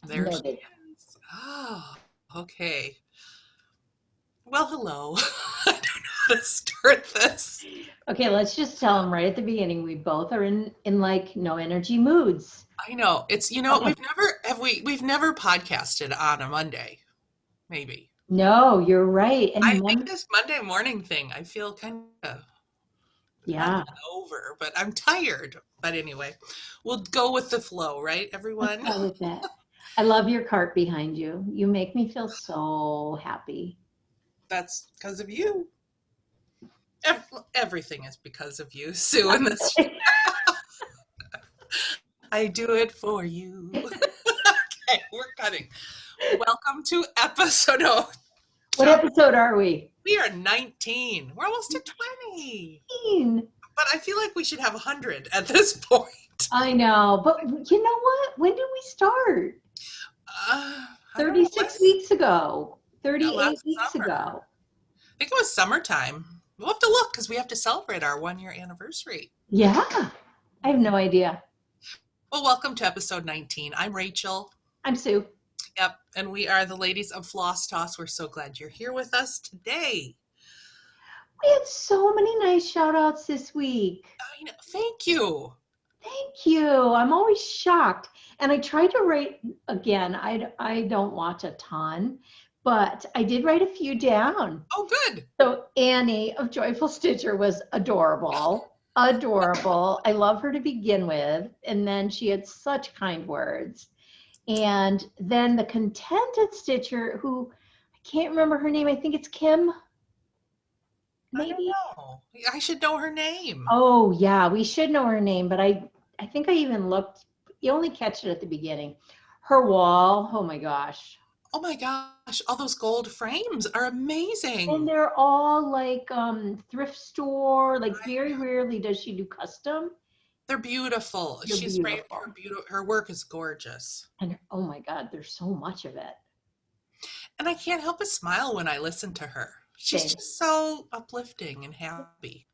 There she Noted. is. Oh, okay. Well, hello. I don't know how to start this. Okay, let's just tell them right at the beginning. We both are in like no energy moods. I know. It's Okay. we've never podcasted on a Monday, maybe. No, you're right. I And think this Monday morning thing, I feel kind of not yeah, over, but I'm tired. But anyway, we'll go with the flow, right, let's everyone? go with that. I love your cart behind you. You make me feel so happy. That's because of you. Everything is because of you, Sue, in this. I do it for you. Okay, we're cutting. Welcome to episode. Oh, What episode are we? we are 19. We're almost at 20. 19. But I feel like we should have 100 at this point. I know, but you know what? When did we start? I don't know. 36 weeks ago, Yeah, 38 last weeks summer. ago. I think it was summertime. We'll have to look because we have to celebrate our 1 year anniversary. Yeah, I have no idea. Well, welcome to episode 19. I'm Rachel. I'm Sue. Yep, and we are the ladies of Floss Toss. We're so glad you're here with us today. We had so many nice shout outs this week. I know. Thank you. Thank you. I'm always shocked. And I tried to write again. I don't watch a ton, but I did write a few down. Oh, good. So Annie of Joyful Stitcher was adorable. Adorable. I love her to begin with. And then she had such kind words. And then the Contented Stitcher, who I can't remember her name. I think it's Kim. I don't Maybe. know. I should know her name. Oh yeah, we should know her name, but I think I even looked. You only catch it at the beginning. Her wall. Oh my gosh. Oh my gosh, all those gold frames are And amazing. they're all like thrift store. Like I very know. rarely does she do custom. They're beautiful. They're She's right. beautiful. Her work is gorgeous. And oh my God, there's so much of it. And I can't help but smile when I listen to her. She's Same. just so uplifting and happy.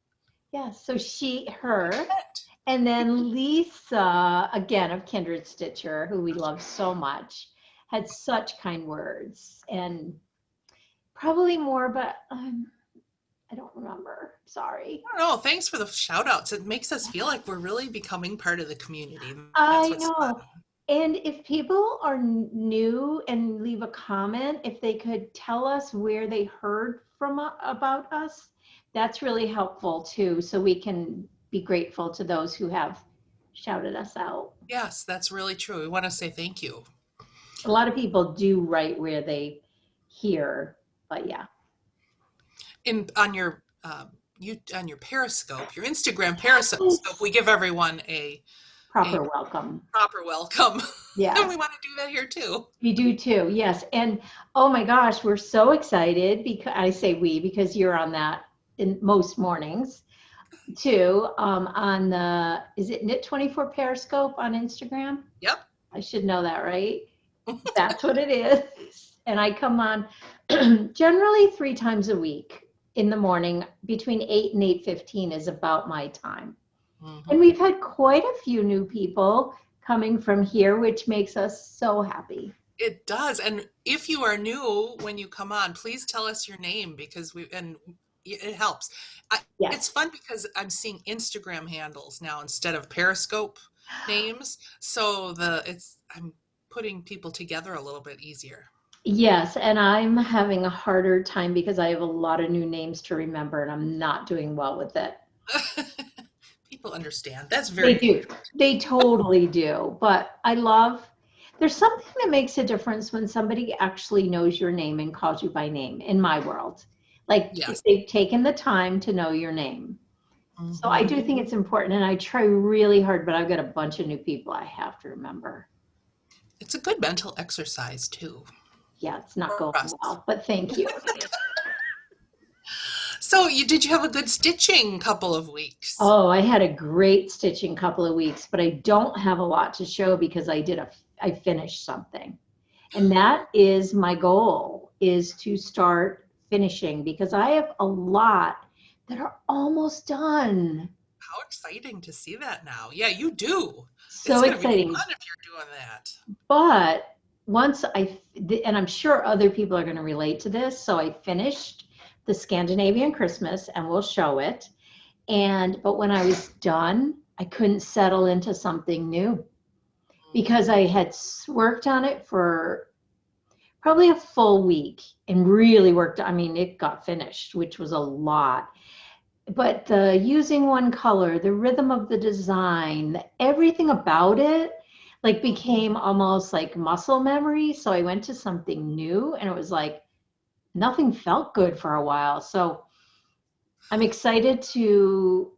Yeah. So her, It. and then Lisa again of Kindred Stitcher, who we love so much, had such kind words and probably more, but I don't remember. Sorry. I don't know. Thanks for the shout outs. It makes us feel like we're really becoming part of the community. That's I what's fun. know. And if people are new and leave a comment, if they could tell us where they heard from about us, that's really helpful too. So we can be grateful to those who have shouted us out. Yes, that's really true. We want to say thank you. A lot of people do write where they hear, but yeah. On your on your Periscope, your Instagram Periscope, we give everyone a Proper welcome. proper welcome. Yeah. And we want to do that here too. We do too, yes. And oh my gosh, we're so excited because I say we because you're on that in most mornings too. On the is it Knit 24 Periscope on Instagram? Yep. I should know that, right? That's what it is. And I come on generally 3 times a week in the morning between 8 and 8:15 is about my time. Mm-hmm. And we've had quite a few new people coming from here, which makes us so happy. It does. And if you are new when you come on, please tell us your name because it helps. Yes. It's fun because I'm seeing Instagram handles now instead of Periscope names. So I'm putting people together a little bit easier. Yes, and I'm having a harder time because I have a lot of new names to remember and I'm not doing well with it. People understand. That's very They do. They totally do. But there's something that makes a difference when somebody actually knows your name and calls you by name in my world. Like Yes. if they've taken the time to know your name. Mm-hmm. So I do think it's important and I try really hard, but I've got a bunch of new people I have to remember. It's a good mental exercise too. Yeah, it's not going well, but thank you. So did you have a good stitching couple of weeks? Oh, I had a great stitching couple of weeks, but I don't have a lot to show because I finished something. And that is my goal, is to start finishing because I have a lot that are almost done. How exciting to see that now. Yeah, you do. So it's exciting. Be fun if you're doing that. But and I'm sure other people are going to relate to this, so I finished the Scandinavian Christmas and we'll show it. But when I was done, I couldn't settle into something new because I had worked on it for probably a full week and really worked. I mean, it got finished, which was a lot. But the using one color, the rhythm of the design, everything about it, like became almost like muscle memory. So I went to something new and it was like nothing felt good for a while. So I'm excited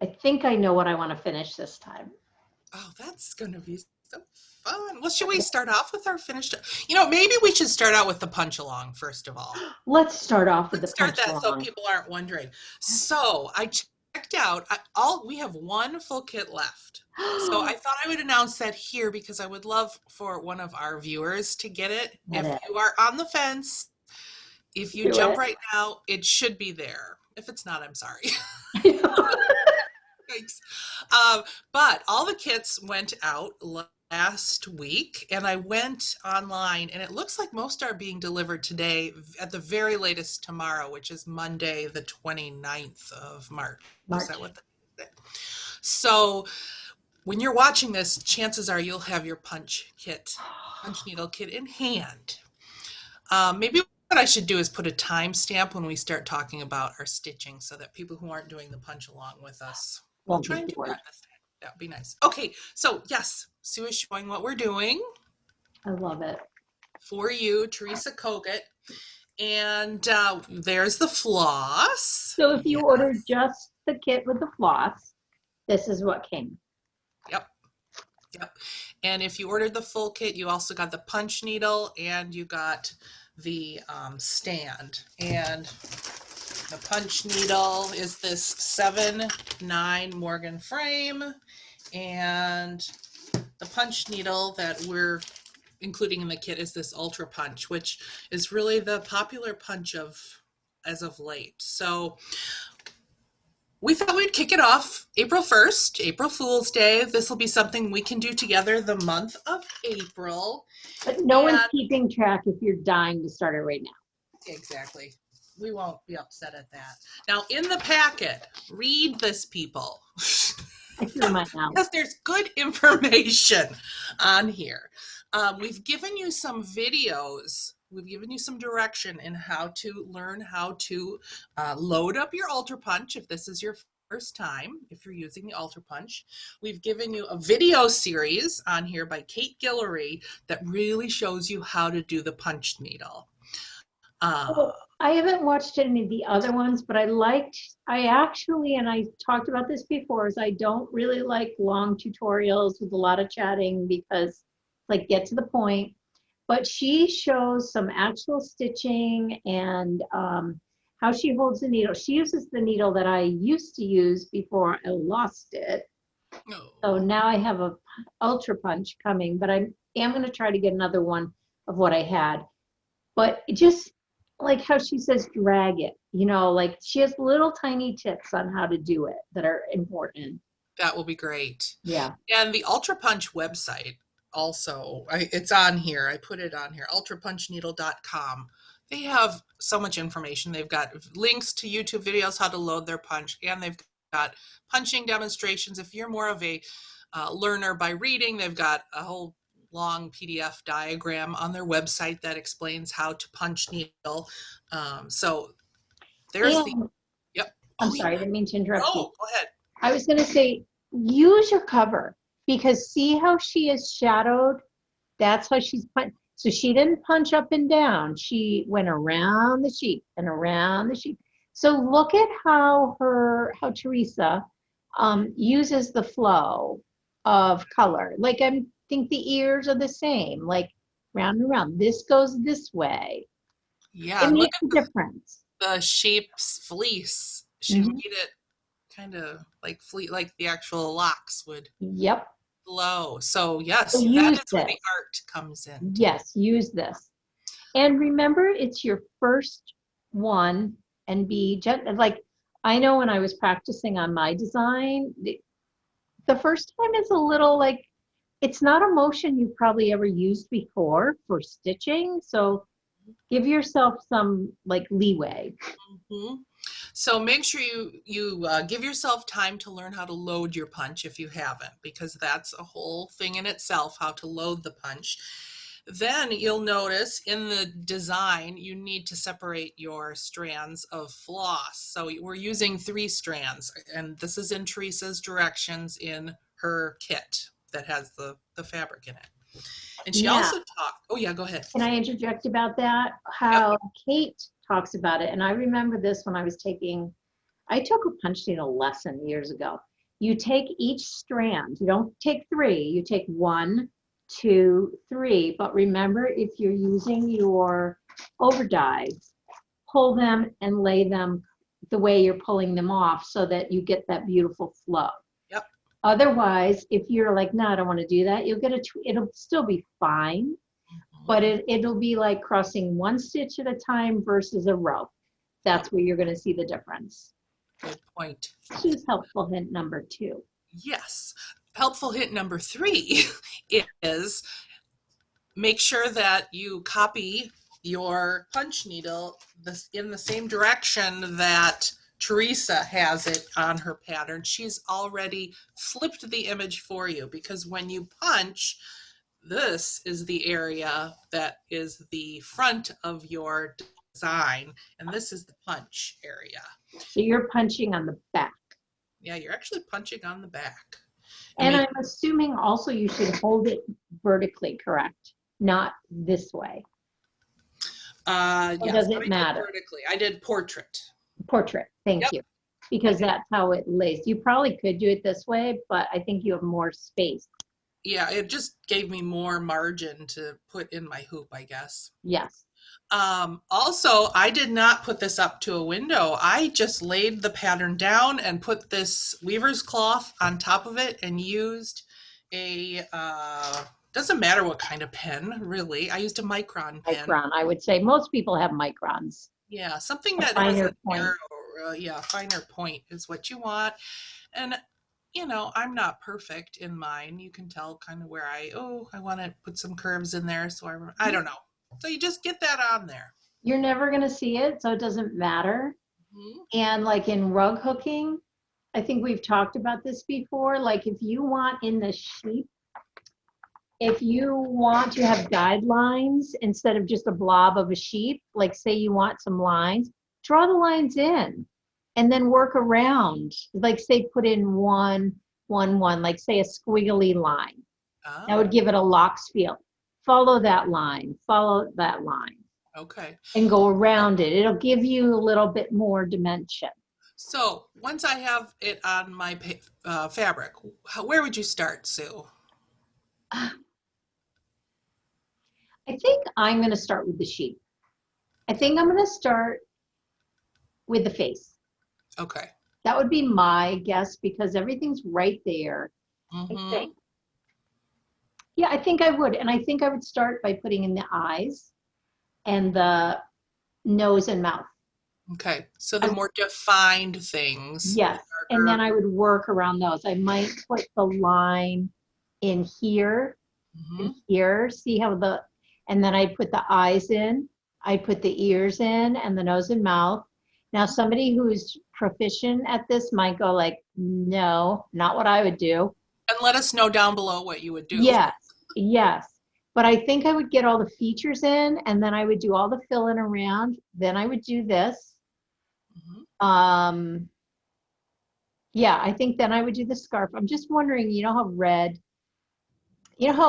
I think I know what I want to finish this time. Oh, that's going to be so fun. Well, should we start off with our finished? You know, maybe we should start out with the punch along first of all. Let's start off with the Let's start punch that so along. people aren't wondering. So I checked out all. We have one full kit left. So I thought I would announce that here because I would love for one of our viewers to get it. Get If it. you are on the fence, if you Do jump it. right now, it should be there. If it's not, I'm sorry. Thanks. But all the kits went out last week, and I went online, and it looks like most are being delivered today, at the very latest tomorrow, which is Monday, the 29th of March. Is that March. what the So when you're watching this, chances are you'll have your punch needle kit in hand. Maybe what I should do is put a timestamp when we start talking about our stitching so that people who aren't doing the punch along with us will Won't try be and do bored. that this time. That would be nice. Okay, so yes, Sue is showing what we're doing I love it. for you, Teresa Kogut. And there's the floss. So if you Yeah, order just the kit with the floss, this is what came. yep, yep. And if you ordered the full kit, you also got the punch needle and you got the stand. And the punch needle is this 7/9 Morgan frame, and the punch needle that we're including in the kit is this Ultra Punch, which is really the popular punch as of late. So we thought we'd kick it off April 1st, April Fool's Day. This will be something we can do together the month of April. But no And one's keeping track if you're dying to start it right now. exactly. We won't be upset at that. Now, in the packet, read this, people. I threw mine out. Because there's good information on here. We've given you some videos. We've given you some direction in how to learn how to load up your Ultra Punch if this is your first time, if you're using the Ultra Punch. We've given you a video series on here by Kate Guillory that really shows you how to do the punch needle. I haven't watched any of the other ones, but I actually, and I talked about this before, is I don't really like long tutorials with a lot of chatting because like get to the point. But she shows some actual stitching and how she holds the needle. She uses the needle that I used to use before I lost it. Oh. So now I have a Ultra Punch coming, but I am going to try to get another one of what I had. But it just like how she says, drag it, like she has little tiny tips on how to do it that are important. That will be great. Yeah. And the Ultra Punch website also, it's on here. I put it on here, ultrapunchneedle.com. They have so much information. They've got links to YouTube videos, how to load their punch, and they've got punching demonstrations. If you're more of a learner by reading, they've got a whole long PDF diagram on their website that explains how to punch needle. So there's yep. I'm sorry, I didn't mean to interrupt you. Oh, go ahead. I was going to say, use your cover because see how she is shadowed? That's how she's punched. So she didn't punch up and down. She went around the sheet and around the sheet. So look at how Teresa uses the flow of color. Like I think the ears are the same, like round and round. This goes this way. Yeah, It look makes a difference. the sheep's fleece. She made it kind of like like the actual locks would Yep. flow. So yes, So that use is where the this. art comes in. Yes, use this. And remember, it's your first one and be gentle. Like I know when I was practicing on my design, the first time is a little like it's not a motion you've probably ever used before for stitching. So give yourself some like leeway. Mhm. So make sure you give yourself time to learn how to load your punch if you haven't, because that's a whole thing in itself, how to load the punch. Then you'll notice in the design, you need to separate your strands of floss. So we're using 3 strands, and this is in Teresa's directions in her kit that has the fabric in it. And she Yeah. also talked, oh yeah, go ahead. Can I interject about that? Yep. How Kate talks about it. And I remember this when I took a punch needle lesson years ago. You take each strand, you don't take 3, you take 1, 2, 3. But remember, if you're using your overdies, pull them and lay them the way you're pulling them off so that you get that beautiful flow. Yep. Otherwise, if you're like, no, I don't want to do that, it'll still be fine, but it'll be like crossing 1 stitch at a time versus a row. That's where you're going to see the difference. Good point. Choose helpful hint number 2. Yes. Helpful hint number 3 is make sure that you copy your punch needle in the same direction that Teresa has it on her pattern. She's already flipped the image for you, because when you punch, this is the area that is the front of your design, and this is the punch area. So you're punching on the back. Yeah, you're actually punching on the back. And I'm assuming also you should hold it vertically, correct? Not this way. Yes, does it matter? Vertically. I did portrait. Portrait, thank you. Because that's how it lays. You probably could do it this way, but I think you have more space. Yeah, it just gave me more margin to put in my hoop, I guess. Yes. Also, I did not put this up to a window. I just laid the pattern down and put this weaver's cloth on top of it and used a, doesn't matter what kind of pen, really. I used a micron pen. Micron, I would say. Most people have microns. Yeah, something that has a narrow, finer point is what you want. And you know, I'm not perfect in mine. You can tell kind of where I want to put some curves in there. So I don't know. So you just get that on there. You're never going to see it, so it doesn't matter. Mm-hmm. And like in rug hooking, I think we've talked about this before. Like if you want in the sheep, if you want to have guidelines instead of just a blob of a sheep, like say you want some lines, draw the lines in and then work around. Like say put in 1, 1, 1, like say a squiggly line. Oh. That would give it a lox feel. Follow that line, follow that line. Okay. And go around it. It'll give you a little bit more dimension. So once I have it on my fabric, where would you start, Sue? I think I'm going to start with the sheep. I think I'm going to start with the face. Okay. That would be my guess because everything's right there. Mm-hmm. I think. Yeah, I think I would. And I think I would start by putting in the eyes and the nose and mouth. Okay. So the more defined things. Yes. And then I would work around those. I might put the line in here, and here. See how and then I put the eyes in. I put the ears in and the nose and mouth. Now, somebody who's proficient at this might go like, no, not what I would do. And let us know down below what you would do. Yes, yes. But I think I would get all the features in and then I would do all the fill-in around. Then I would do this. Yeah, I think then I would do the scarf. I'm just wondering, you know how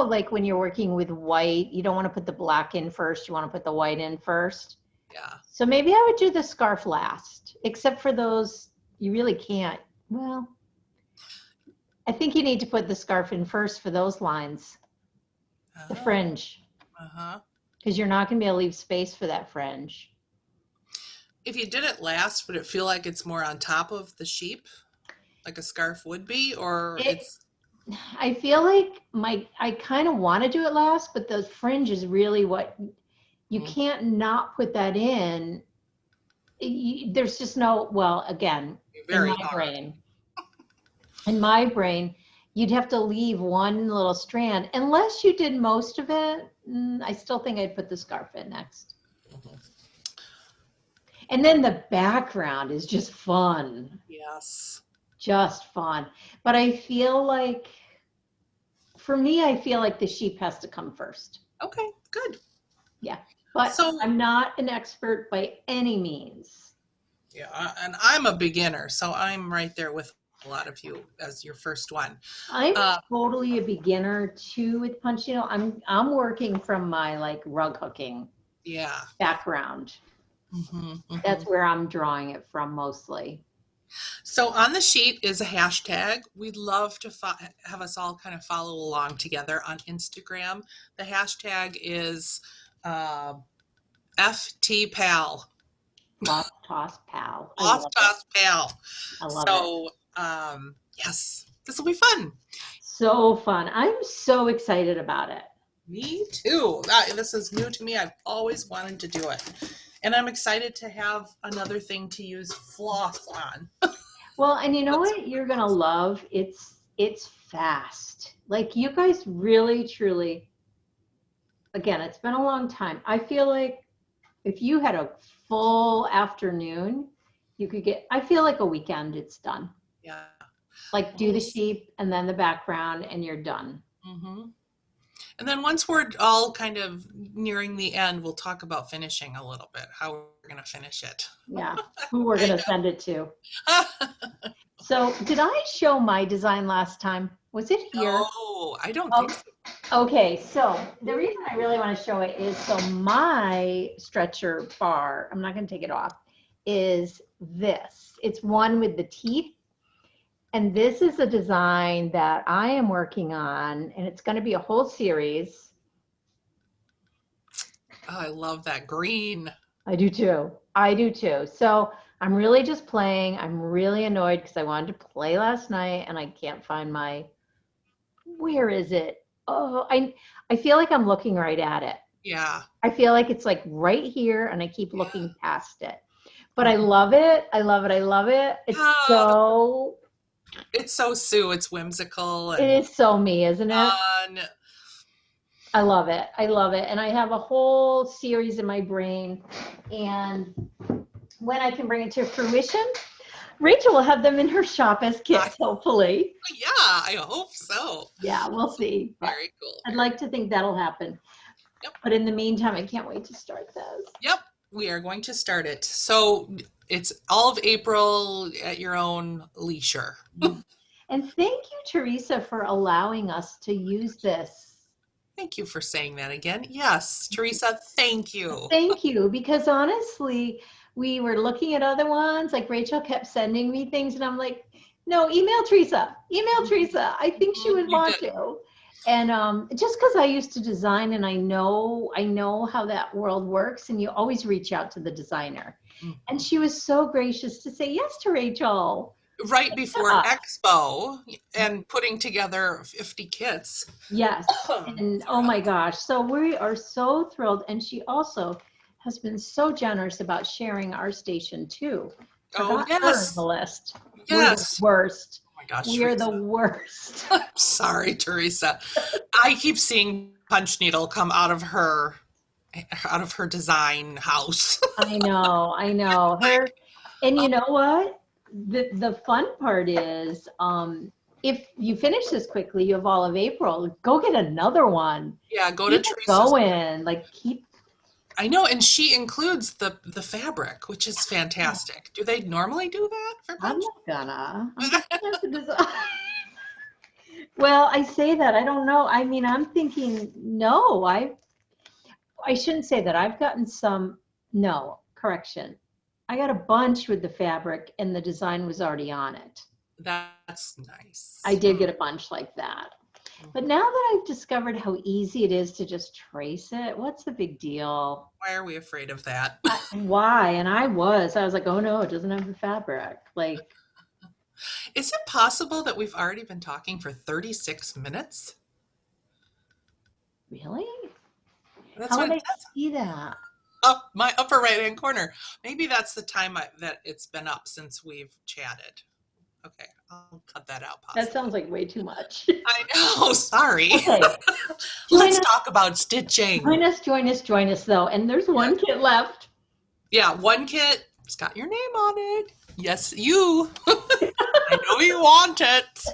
like when you're working with white, you don't want to put the black in first, you want to put the white in first. Yeah. So maybe I would do the scarf last, except for those, you really can't. Well, I think you need to put the scarf in first for those lines, the fringe. Because you're not going to be able to leave space for that fringe. If you did it last, would it feel like it's more on top of the sheep, like a scarf would be, or it's? I feel like I kind of want to do it last, but the fringe is really what you can't not put that in. There's just no, well, again, in my brain, you'd have to leave one little strand unless you did most of it. I still think I'd put the scarf in next. And then the background is just fun. Yes. Just fun. But I feel like, for me, I feel like the sheep has to come first. Okay, good. Yeah. But So, I'm not an expert by any means. yeah, and I'm a beginner, so I'm right there with a lot of you as your first one. I'm Uh, totally a beginner too with punch needle. I'm working from my like rug hooking yeah. background. Mm-hmm, That's mm-hmm. where I'm drawing it from mostly. So on the sheet is a hashtag. We'd love to have us all kind of follow along together on Instagram. The hashtag is uh, FTPal. Lost Toss Pal. I Off love it. Toss Pal. I love it. So yes, this will be fun. So fun. I'm so excited about it. Me too. This is new to me. I've always wanted to do it. And I'm excited to have another thing to use floss on. Well, and you know what you're gonna love? It's fast. Like you guys really, truly, again, it's been a long time. I feel like if you had a full afternoon, you could get, I feel like a weekend it's done. Yeah. Like do the sheep and then the background and you're done. Mm-hmm. And then once we're all kind of nearing the end, we'll talk about finishing a little bit, how we're going to finish it. Yeah, who we're gonna send it to. So did I show my design last time? Was it here? No, I don't think so. Okay, so the reason I really want to show it is so my stretcher bar, I'm not going to take it off, is this. It's one with the teeth. And this is a design that I am working on, and it's going to be a whole series. Oh, I love that green. I do too. I do too. So I'm really just playing. I'm really annoyed because I wanted to play last night and I can't find my, where is it? Oh, I feel like I'm looking right at it. Yeah. I feel like it's like right here and I keep looking past it. But I love it. I love it. I love it. It's so, it's so Sue. It's whimsical. it is so me, isn't it? Fun. I love it. I love it. And I have a whole series in my brain. And when I can bring it to fruition, Rachel will have them in her shop as kits, hopefully. Yeah, I hope so. Yeah, we'll see. Very cool. I'd like to think that'll happen. Yep. But in the meantime, I can't wait to start this. Yep, we are going to start it. So it's all of April at your own leisure. And thank you, Teresa, for allowing us to use this. Thank you for saying that again. Yes, Teresa, thank you. Thank you, because honestly, we were looking at other ones, like Rachel kept sending me things, and I'm like, no, email Teresa. Email Teresa. I think she would want to. And just because I used to design and I know how that world works, and you always reach out to the designer. And she was so gracious to say yes to Rachel. Right before Expo and putting together 50 kits. Yes. And oh my gosh. So we are so thrilled. And she also has been so generous about sharing our station too. Oh, yes. Her on the list. Yes. We're the worst. Oh my gosh. We're the worst. I'm sorry, Teresa. I keep seeing punch needle come out of her design house. I know. Her, and you know what? The fun part is, if you finish this quickly, you have all of April. Go get another one. Yeah, go to Teresa's. Going. Like keep. I know, and she includes the fabric, which is fantastic. Do they normally do that for punch? I'm not gonna. Well, I say that. I don't know. I mean, I'm thinking, no, I shouldn't say that. I've gotten some, no, correction. I got a bunch with the fabric and the design was already on it. That's nice. I did get a bunch like that. But now that I've discovered how easy it is to just trace it, what's the big deal? Why are we afraid of that? Why? And I was like, oh no, it doesn't have the fabric. Like, is it possible that we've already been talking for 36 minutes? Really? That's how what would I see that? Up my upper right hand corner. Maybe that's the time that it's been up since we've chatted. Okay, I'll cut that out That possibly. sounds like way too much. I know, sorry. Okay. Let's talk about stitching. Join us though. And there's one kit left. Yeah, one kit. It's got your name on it. Yes, you. I know you want it.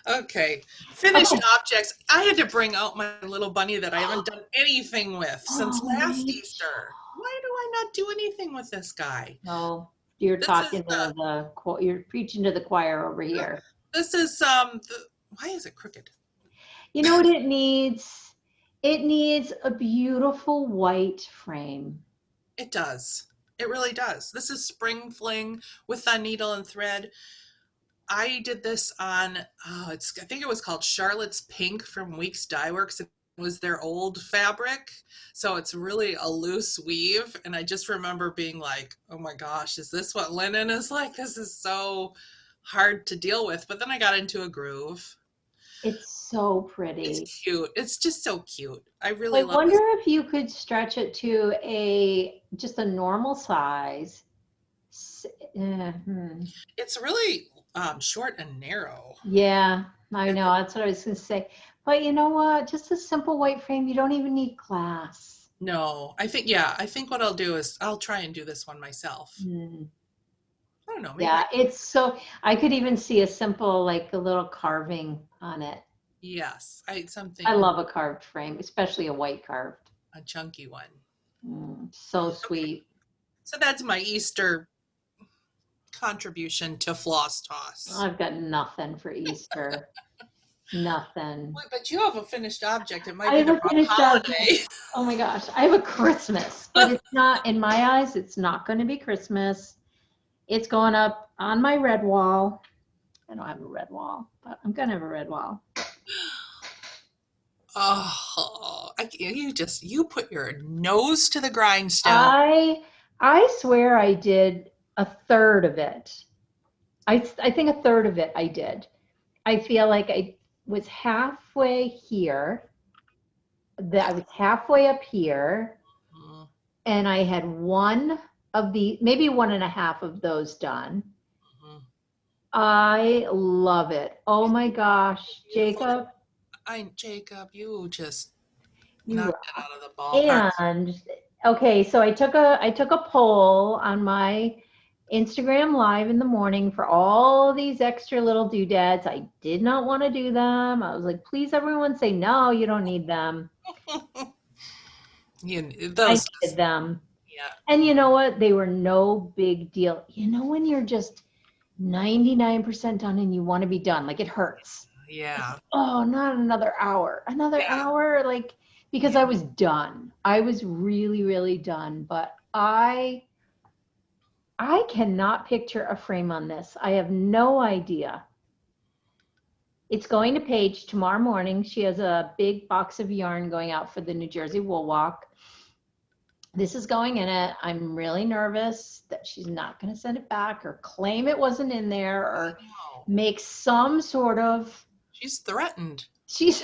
Okay, finished objects. I had to bring out my little bunny that I haven't done anything with since last Easter. Why do I not do anything with this guy? Oh, you're This talking is to you're preaching to the choir over here. this is why is it crooked? You know what it needs? It needs a beautiful white frame. It does. It really does. This is Spring Fling with a needle and thread. I did this on, I think it was called Charlotte's Pink from Weeks Dye Works. It was their old fabric. So it's really a loose weave. And I just remember being like, oh my gosh, is this what linen is like? This is so hard to deal with. But then I got into a groove. It's so pretty. It's cute. It's just so cute. I really love it. I wonder if you could stretch it to just a normal size. It's really short and narrow. Yeah, I know. That's what I was going to say. But you know what? Just a simple white frame. You don't even need glass. No, I think what I'll do is I'll try and do this one myself. I don't know. Maybe it's so, I could even see a simple, like a little carving on it. Yes, I love a carved frame, especially a white carved. A chunky one. So sweet. So that's my Easter contribution to Floss Toss. I've got nothing for Easter. Nothing. Wait, but you have a finished object. It might be a holiday. Oh my gosh, I have a Christmas, but it's not, in my eyes, it's not going to be Christmas. It's going up on my red wall. I don't have a red wall, but I'm going to have a red wall. Oh, you put your nose to the grindstone. I swear I did a third of it. I think a third of it I did. I feel like I was halfway here. I was halfway up here, and I had maybe 1.5 of those done. I love it. Oh my gosh, Jacob. Jacob, you just knocked it out of the ball. And okay, so I took a poll on my Instagram live in the morning for all these extra little doodads. I did not want to do them. I was like, please everyone say no, you don't need them. I did them. Yeah. And you know what? They were no big deal. You know when you're just 99% done and you want to be done, like it hurts. Yeah. Oh, not another hour. Another hour, like, because I was done. I was really, really done. But I cannot picture a frame on this. I have no idea. It's going to Paige tomorrow morning. She has a big box of yarn going out for the New Jersey Wool Walk. This is going in it. I'm really nervous that she's not going to send it back or claim it wasn't in there or make some sort of. She's threatened. She's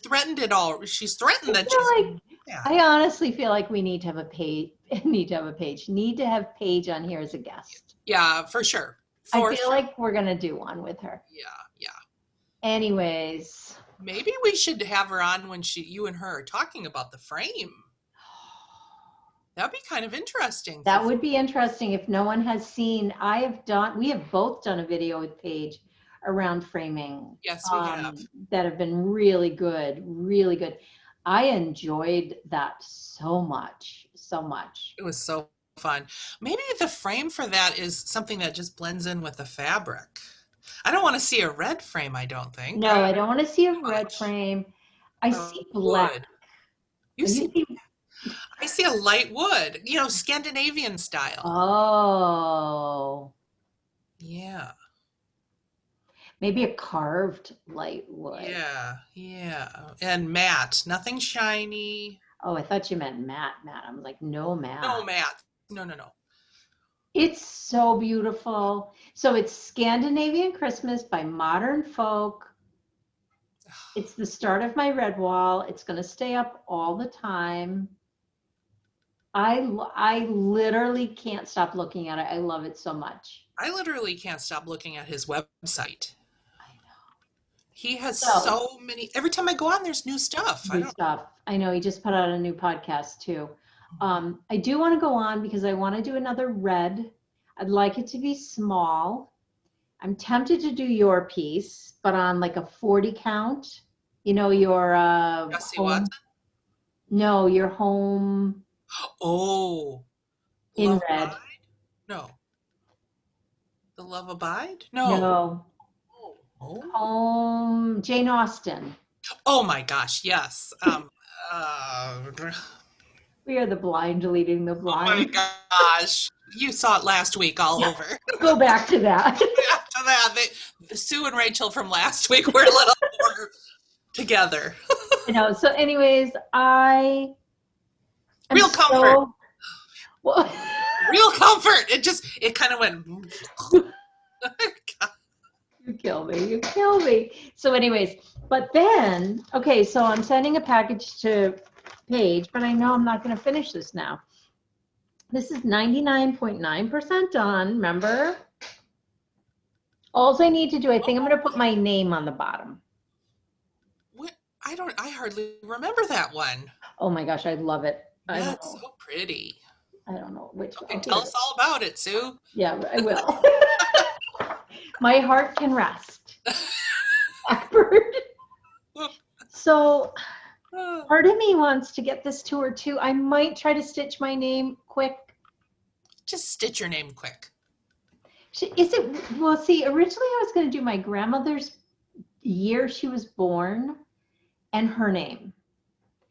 threatened it all. She's threatened that I honestly feel like we need to have a page. Need to have Paige on here as a guest. Yeah, for sure. I feel like we're going to do one with her. Yeah. Anyways. Maybe we should have her on when you and her are talking about the frame. That'd be kind of interesting. That would be interesting if no one has seen. We have both done a video with Paige around framing. Yes, we have. That have been really good, really good. I enjoyed that so much. It was so fun. Maybe the frame for that is something that just blends in with the fabric. I don't want to see a red frame, I don't think. No, I don't want to see a red frame. I see black. I see a light wood, Scandinavian style. Oh. Yeah. Maybe a carved light wood. Yeah. And matte, nothing shiny. Oh, I thought you meant matte. I was like, no matte. No matte. No. It's so beautiful. So it's Scandinavian Christmas by Modern Folk. It's the start of my red wall. It's going to stay up all the time. I literally can't stop looking at it. I love it so much. I literally can't stop looking at his website. I know. He has So, so many. Every time I go on, there's new stuff. I new don't. stuff. I know he just put out a new podcast too. I do want to go on because I want to do another red. I'd like it to be small. I'm tempted to do your piece, but on like a 40 count. You know, your Jessie home, Watson. no, your home Oh, in Love red. Abide? No. The Love Abide? No. No, Oh. Oh. home, Jane Austen. Oh my gosh, yes. We are the blind leading the Oh my blind. gosh. You saw it last week all Yeah, over. go back to that. After that, Sue and Rachel from last week were a little more together. You know, so anyways, I am Real comfort. so, well, Real comfort. It kind of went. you kill me, you kill me. So anyways, but then, okay, so I'm sending a package to Paige, but I know I'm not going to finish this now. This is 99.9% done, remember? All I need to do, I think I'm going to put my name on the bottom. What? I hardly remember that one. Oh my gosh, I love it. I don't That's know. so pretty. I don't know which. Okay, Oh, tell us all about it, Sue. yeah, I will. My heart can rest. Blackbird. So part of me wants to get this to her too. I might try to stitch my name quick. Just stitch your name quick. Is it, well, see, originally I was going to do my grandmother's year she was born and her name.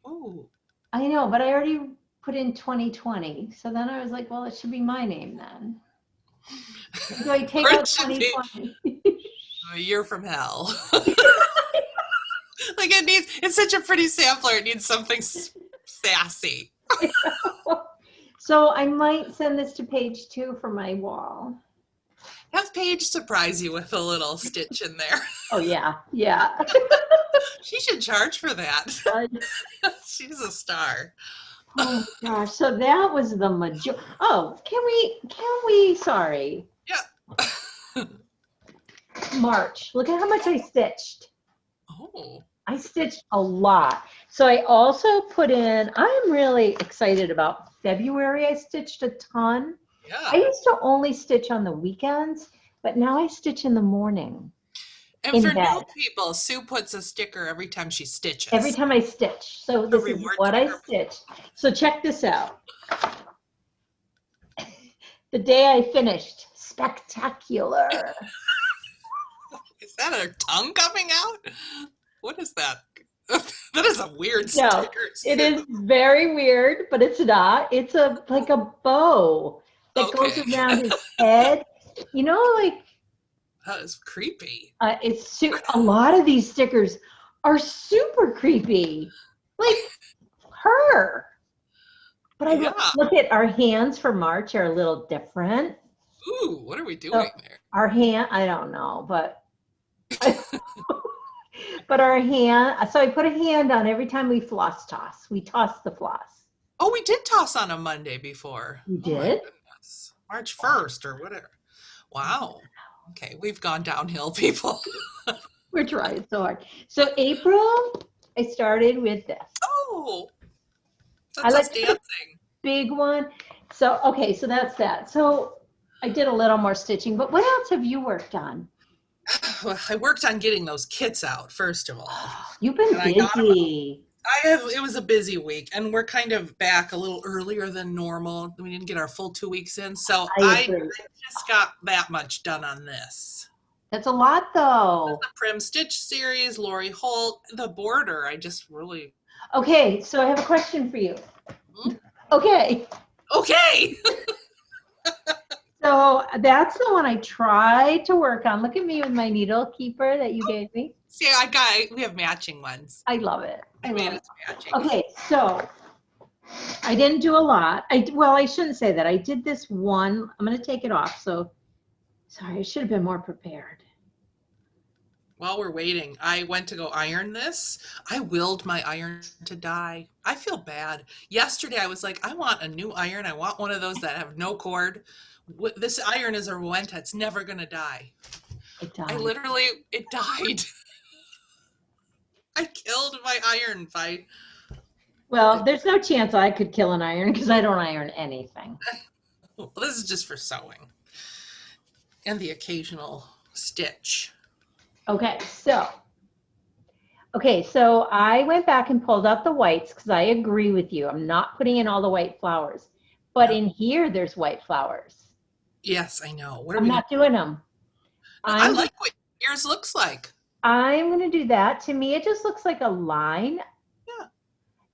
Ooh. I know, but I already put in 2020. So then I was like, well, it should be my name then. Do I take out 2020? A year from hell. Like it's such a pretty sampler. It needs something sassy. So I might send this to Paige too for my wall. Have Paige surprise you with a little stitch in there. Oh yeah, yeah. She should charge for that. She's a star. Oh gosh, so that was the major. Oh, can we? Sorry. Yeah. March. Look at how much I stitched. Oh. I stitched a lot. So I also put in, I'm really excited about February. I stitched a ton. Yeah. I used to only stitch on the weekends, but now I stitch in the morning. And for new people, Sue puts a sticker every time she stitches. Every time I stitch. So this is what I stitched. So check this out. The day I finished, spectacular. Is that her tongue coming out? What is that? That is a weird sticker. No, it is very weird, but it's not. It's like a bow that goes around his head. You know, like that is creepy. It's a lot of these stickers are super creepy, like her. But I look at our hands for March are a little different. Ooh, what are we doing there? Our hand, I don't know, but but our hand. So I put a hand on every time we floss toss. We toss the floss. Oh, we did toss on a Monday before. We did? Oh my goodness. March 1st or whatever. Wow. Okay, we've gone downhill, people. We're trying so hard. So April, I started with this. Oh, that's us dancing. Big one. So, okay, so that's that. So I did a little more stitching, but what else have you worked on? Well, I worked on getting those kits out, first of all. You've been busy. It was a busy week, and we're kind of back a little earlier than normal. We didn't get our full 2 weeks in, so I just got that much done on this. That's a lot, though. The Prim Stitch series, Lori Holt, the border. I just really. Okay, so I have a question for you. Okay. Okay. So that's the one I tried to work on. Look at me with my needle keeper that you gave me. See, we have matching ones. I love it. I love it. Matching. Okay, so I didn't do a lot. I shouldn't say that. I did this one. I'm going to take it off. So sorry, I should have been more prepared. while we're waiting, I went to go iron this. I willed my iron to die. I feel bad. Yesterday, I was like, I want a new iron. I want one of those that have no cord. This iron is a Rowenta. It's never going to die. It died. It died. I killed my iron by. Well, there's no chance I could kill an iron because I don't iron anything. Well, this is just for sewing and the occasional stitch. Okay, so I went back and pulled out the whites because I agree with you. I'm not putting in all the white flowers, but Yep. in here there's white flowers. Yes, I know. What are I'm we not doing them. I like what yours looks like. I'm going to do that. To me, it just looks like a line. Yeah.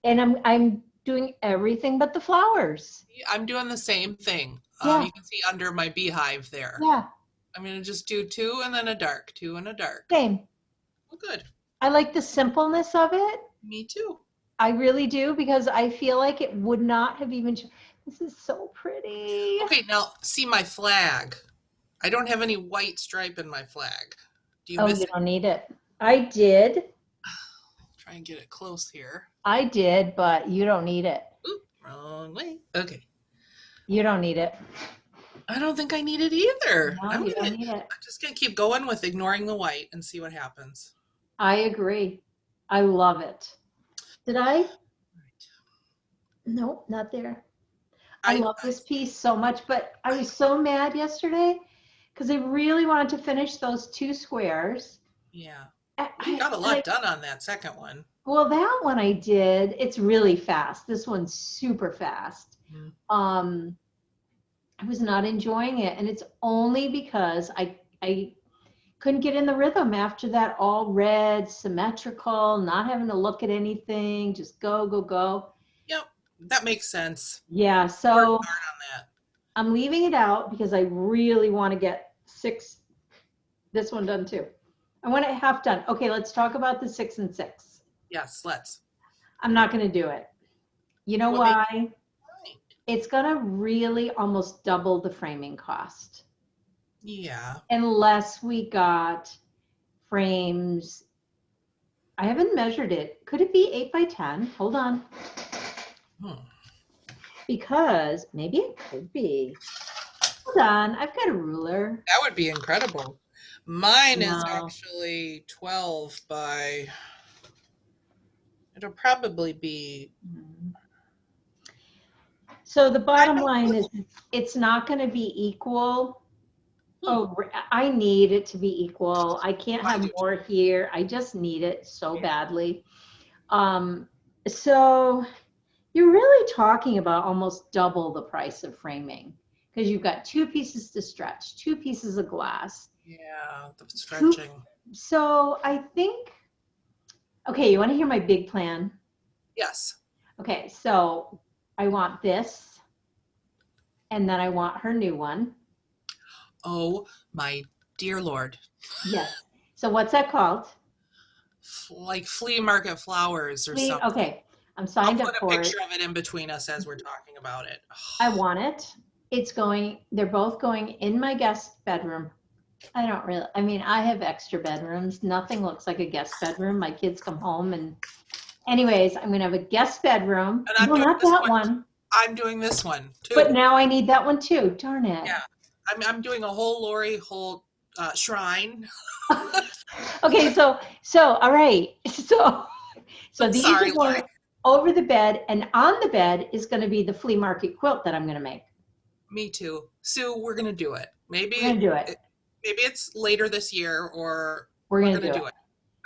And I'm doing everything but the flowers. I'm doing the same thing. Yeah. You can see under my beehive there. Yeah. I'm going to just do 2 and then a dark, 2 and a dark. Same. Well, good. I like the simpleness of it. Me too. I really do, because I feel like it would not have even. This is so pretty. Okay, now see my flag. I don't have any white stripe in my flag. Do you miss you it? don't need it. I did. Try and get it close here. I did, but you don't need it. Oop, wrong way. Okay. You don't need it. I don't think I need it either. No, you don't need it. I'm just going to keep going with ignoring the white and see what happens. I agree. I love it. Did I? Nope, not there. I love this piece so much, but I was so mad yesterday because I really wanted to finish those 2 squares. Yeah. You got a lot done on that second one. Well, that one I did. It's really fast. This one's super fast. Mm-hmm. I was not enjoying it, and it's only because I couldn't get in the rhythm after that all red, symmetrical, not having to look at anything, just go, go, go. Yep, that makes sense. Yeah, so hard on that. I'm leaving it out because I really want to get this one done too. I want it half done. Okay, let's talk about the 6 and 6. Yes, let's. I'm not going to do it. You know why? It's going to really almost double the framing cost. Yeah. Unless we got frames. I haven't measured it. Could it be 8 by 10? Hold on. Because maybe it could be. Hold on. I've got a ruler. That would be incredible. Mine is actually 12 by, it'll probably be. So the bottom line is it's not going to be equal. Oh, I need it to be equal. I can't have more here. I just need it so badly. So you're really talking about almost double the price of framing, because you've got 2 pieces to stretch, 2 pieces of glass. Yeah, the stretching. So I think, okay, you want to hear my big plan? Yes. Okay, so I want this, and then I want her new one. Oh my dear Lord. Yes. So what's that called? Like flea market flowers or something. Okay, I'm signed up for it. I'll put a picture of it in between us as we're talking about it. I want it. They're both going in my guest bedroom. I have extra bedrooms. Nothing looks like a guest bedroom. My kids come home and anyways, I'm going to have a guest bedroom. And I'm no, doing not that one. I'm doing this one too. But now I need that one too. Darn it. Yeah. I'm doing a whole Lori Holt shrine. Okay, so all right. So these are going over the bed, and on the bed is going to be the flea market quilt that I'm going to make. Me too. Sue, we're going to do it. Maybe we're going to do it. Maybe it's later this year, or we're going to do it.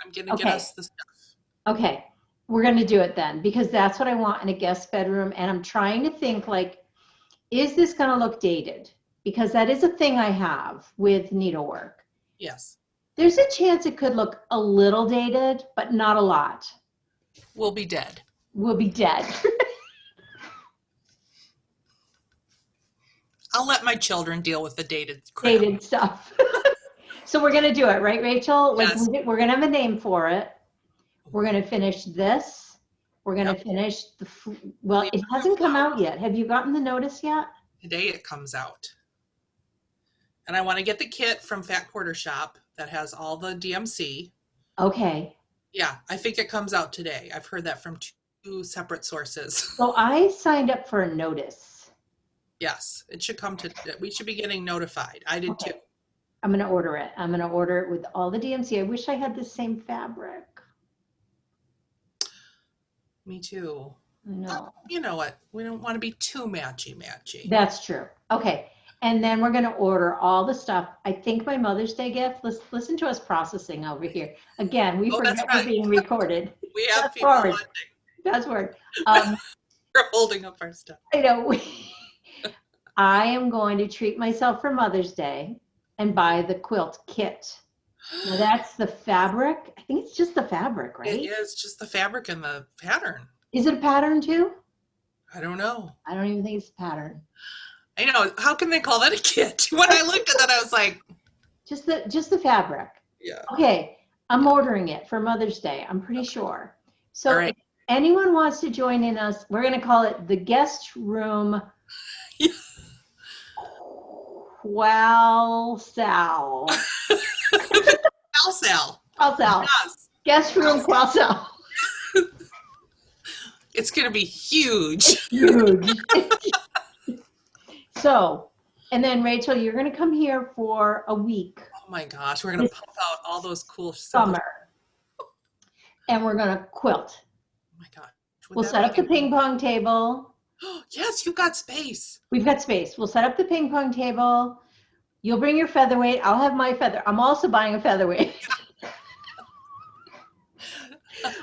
I'm going to get us the stuff. Okay. We're going to do it then, because that's what I want in a guest bedroom. And I'm trying to think, like, is this going to look dated? Because that is a thing I have with needlework. Yes. There's a chance it could look a little dated, but not a lot. We'll be dead. We'll be dead. I'll let my children deal with the dated crap. Dated stuff. So we're going to do it, right, Rachel? Yes. We're going to have a name for it. We're going to finish this. We're going to finish well, it hasn't come out yet. Have you gotten the notice yet? Today it comes out. And I want to get the kit from Fat Quarter Shop that has all the DMC. Okay. Yeah, I think it comes out today. I've heard that from two separate sources. So I signed up for a notice. Yes, it should come to, we should be getting notified. I did too. Okay. I'm going to order it. I'm going to order it with all the DMC. I wish I had the same fabric. Me too. No. You know what? We don't want to be too matchy. That's true. Okay. And then we're going to order all the stuff. I think my Mother's Day gift, listen to us processing over here. Again, we forget that's we're right. being recorded. We have Fast people forward. watching. Fast forward. We're holding up our stuff. I know. I am going to treat myself for Mother's Day and buy the quilt kit. Now that's the fabric. I think it's just the fabric, right? It is just the fabric and the pattern. Is it a pattern too? I don't know. I don't even think it's a pattern. I know. How can they call that a kit? When I looked at that, I was like, just the fabric. Yeah. Okay, I'm ordering it for Mother's Day. I'm pretty sure. So all right. if anyone wants to join in us, we're going to call it the guest room. Qualsal. Qualsal. Yes. Guest room Qualsal. It's going to be huge. It's huge. So, and then Rachel, you're going to come here for a week. Oh my gosh, we're going to pump out all those cool summer. And we're going to quilt. Oh my gosh. We'll set up the ping pong table. Yes, you got space. We've got space. We'll set up the ping pong table. You'll bring your featherweight. I'll have my feather. I'm also buying a featherweight.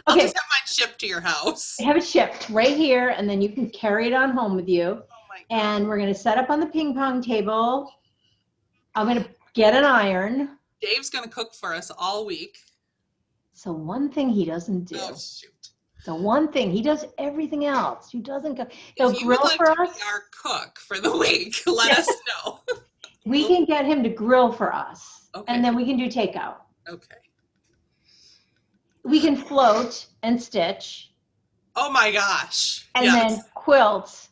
I'll just have mine shipped to your house. Have it shipped right here, and then you can carry it on home with you. Oh my God. And we're going to set up on the ping pong table. I'm going to get an iron. Dave's going to cook for us all week. So one thing he doesn't do. Oh, shoot. The one thing, he does everything else. He doesn't cook. He'll if you grill would like for to us. Be our cook for the week, let us know. We can get him to grill for us. Okay. And then we can do takeout. Okay. We can float and stitch. Oh my gosh. And then quilt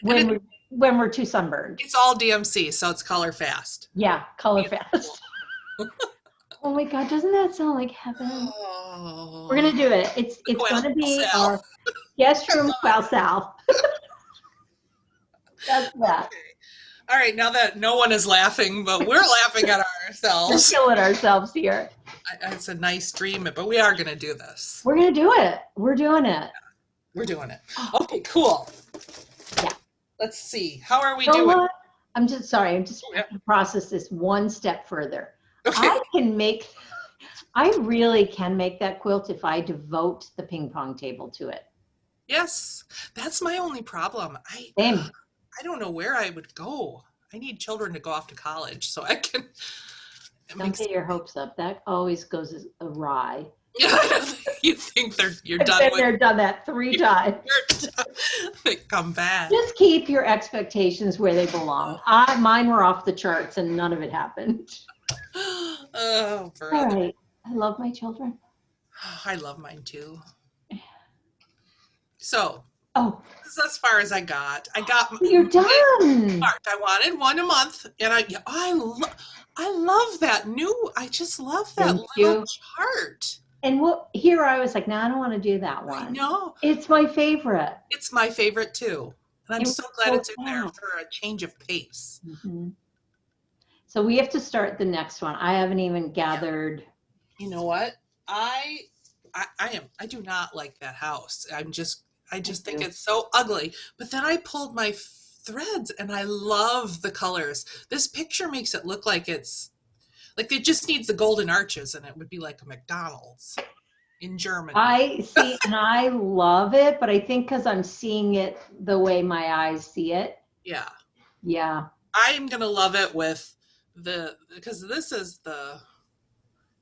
when we're too sunburned. It's all DMC, so it's color fast. Yeah, color fast. Oh my God, doesn't that sound like heaven? Oh. We're gonna do it. It's gonna be our guest room Qualsal. That's that. Okay. All right, now that no one is laughing, but we're laughing at We're ourselves. killing ourselves here. It's a nice dream, but we are going to do this. We're gonna do it. We're doing it. We're doing it. Okay, cool. Yeah. Let's see. How are we You know doing? what? I'm just sorry. I'm just trying to process this one step further. Okay. I really can make that quilt if I devote the ping pong table to it. Yes, that's my only problem. Same. I don't know where I would go. I need children to go off to college so I can. Don't get your hopes up. That always goes awry. Yeah, you think you're I've done been with. there, done that 3 times. You're done. They come back. Just keep your expectations where they belong. Mine were off the charts and none of it happened. Oh, brother. All right. I love my children. I love mine too. So, this is as far as I got. You're done. I wanted one a month, and I love that new. I just love that little chart. And here I was like, no, I don't want to do that one. No, it's my favorite. It's my favorite too, and I'm so glad it's in there for a change of pace. Mm-hmm. So we have to start the next one. I haven't even gathered. You know what? I do not like that house. I just think it's so ugly. But then I pulled my threads and I love the colors. This picture makes it look like it's like it just needs the golden arches and it would be like a McDonald's in Germany. I see, and I love it, but I think because I'm seeing it the way my eyes see it. Yeah. Yeah. I'm gonna love it with because this is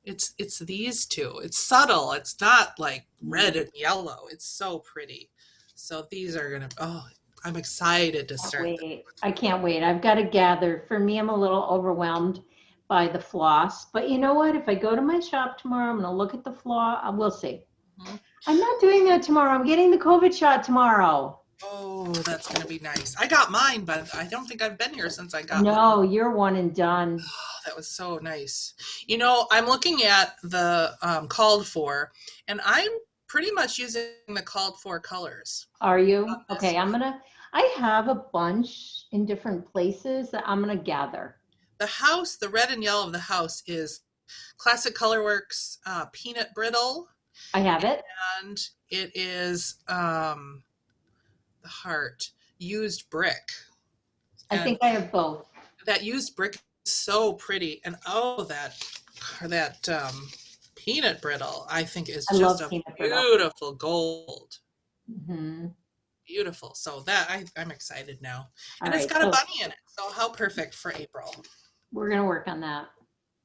it's these two. It's subtle. It's not like red and yellow. It's so pretty. So these are gonna. I'm excited to start. I can't wait. I've got to gather. For me, I'm a little overwhelmed by the floss. But you know what? If I go to my shop tomorrow, I'm gonna look at the floss. We'll see. Mm-hmm. I'm not doing that tomorrow. I'm getting the COVID shot tomorrow. Oh, that's gonna be nice. I got mine, but I don't think I've been here since I got mine. No, you're one and done. Oh, that was so nice. I'm looking at the called for, and I'm pretty much using the called for colors Are on you? this Okay, I have a bunch in different places that I'm gonna gather. The house, the red and yellow of the house is Classic Colorworks Peanut Brittle, I have it. and it is the heart used brick. I And think I have both. that used brick is so pretty. And oh, that peanut brittle, I think is I just love a peanut brittle. beautiful gold. Hmm. Beautiful. So that I'm excited now. All And it's right, got a so bunny in it. So how perfect for April. we're gonna work on that.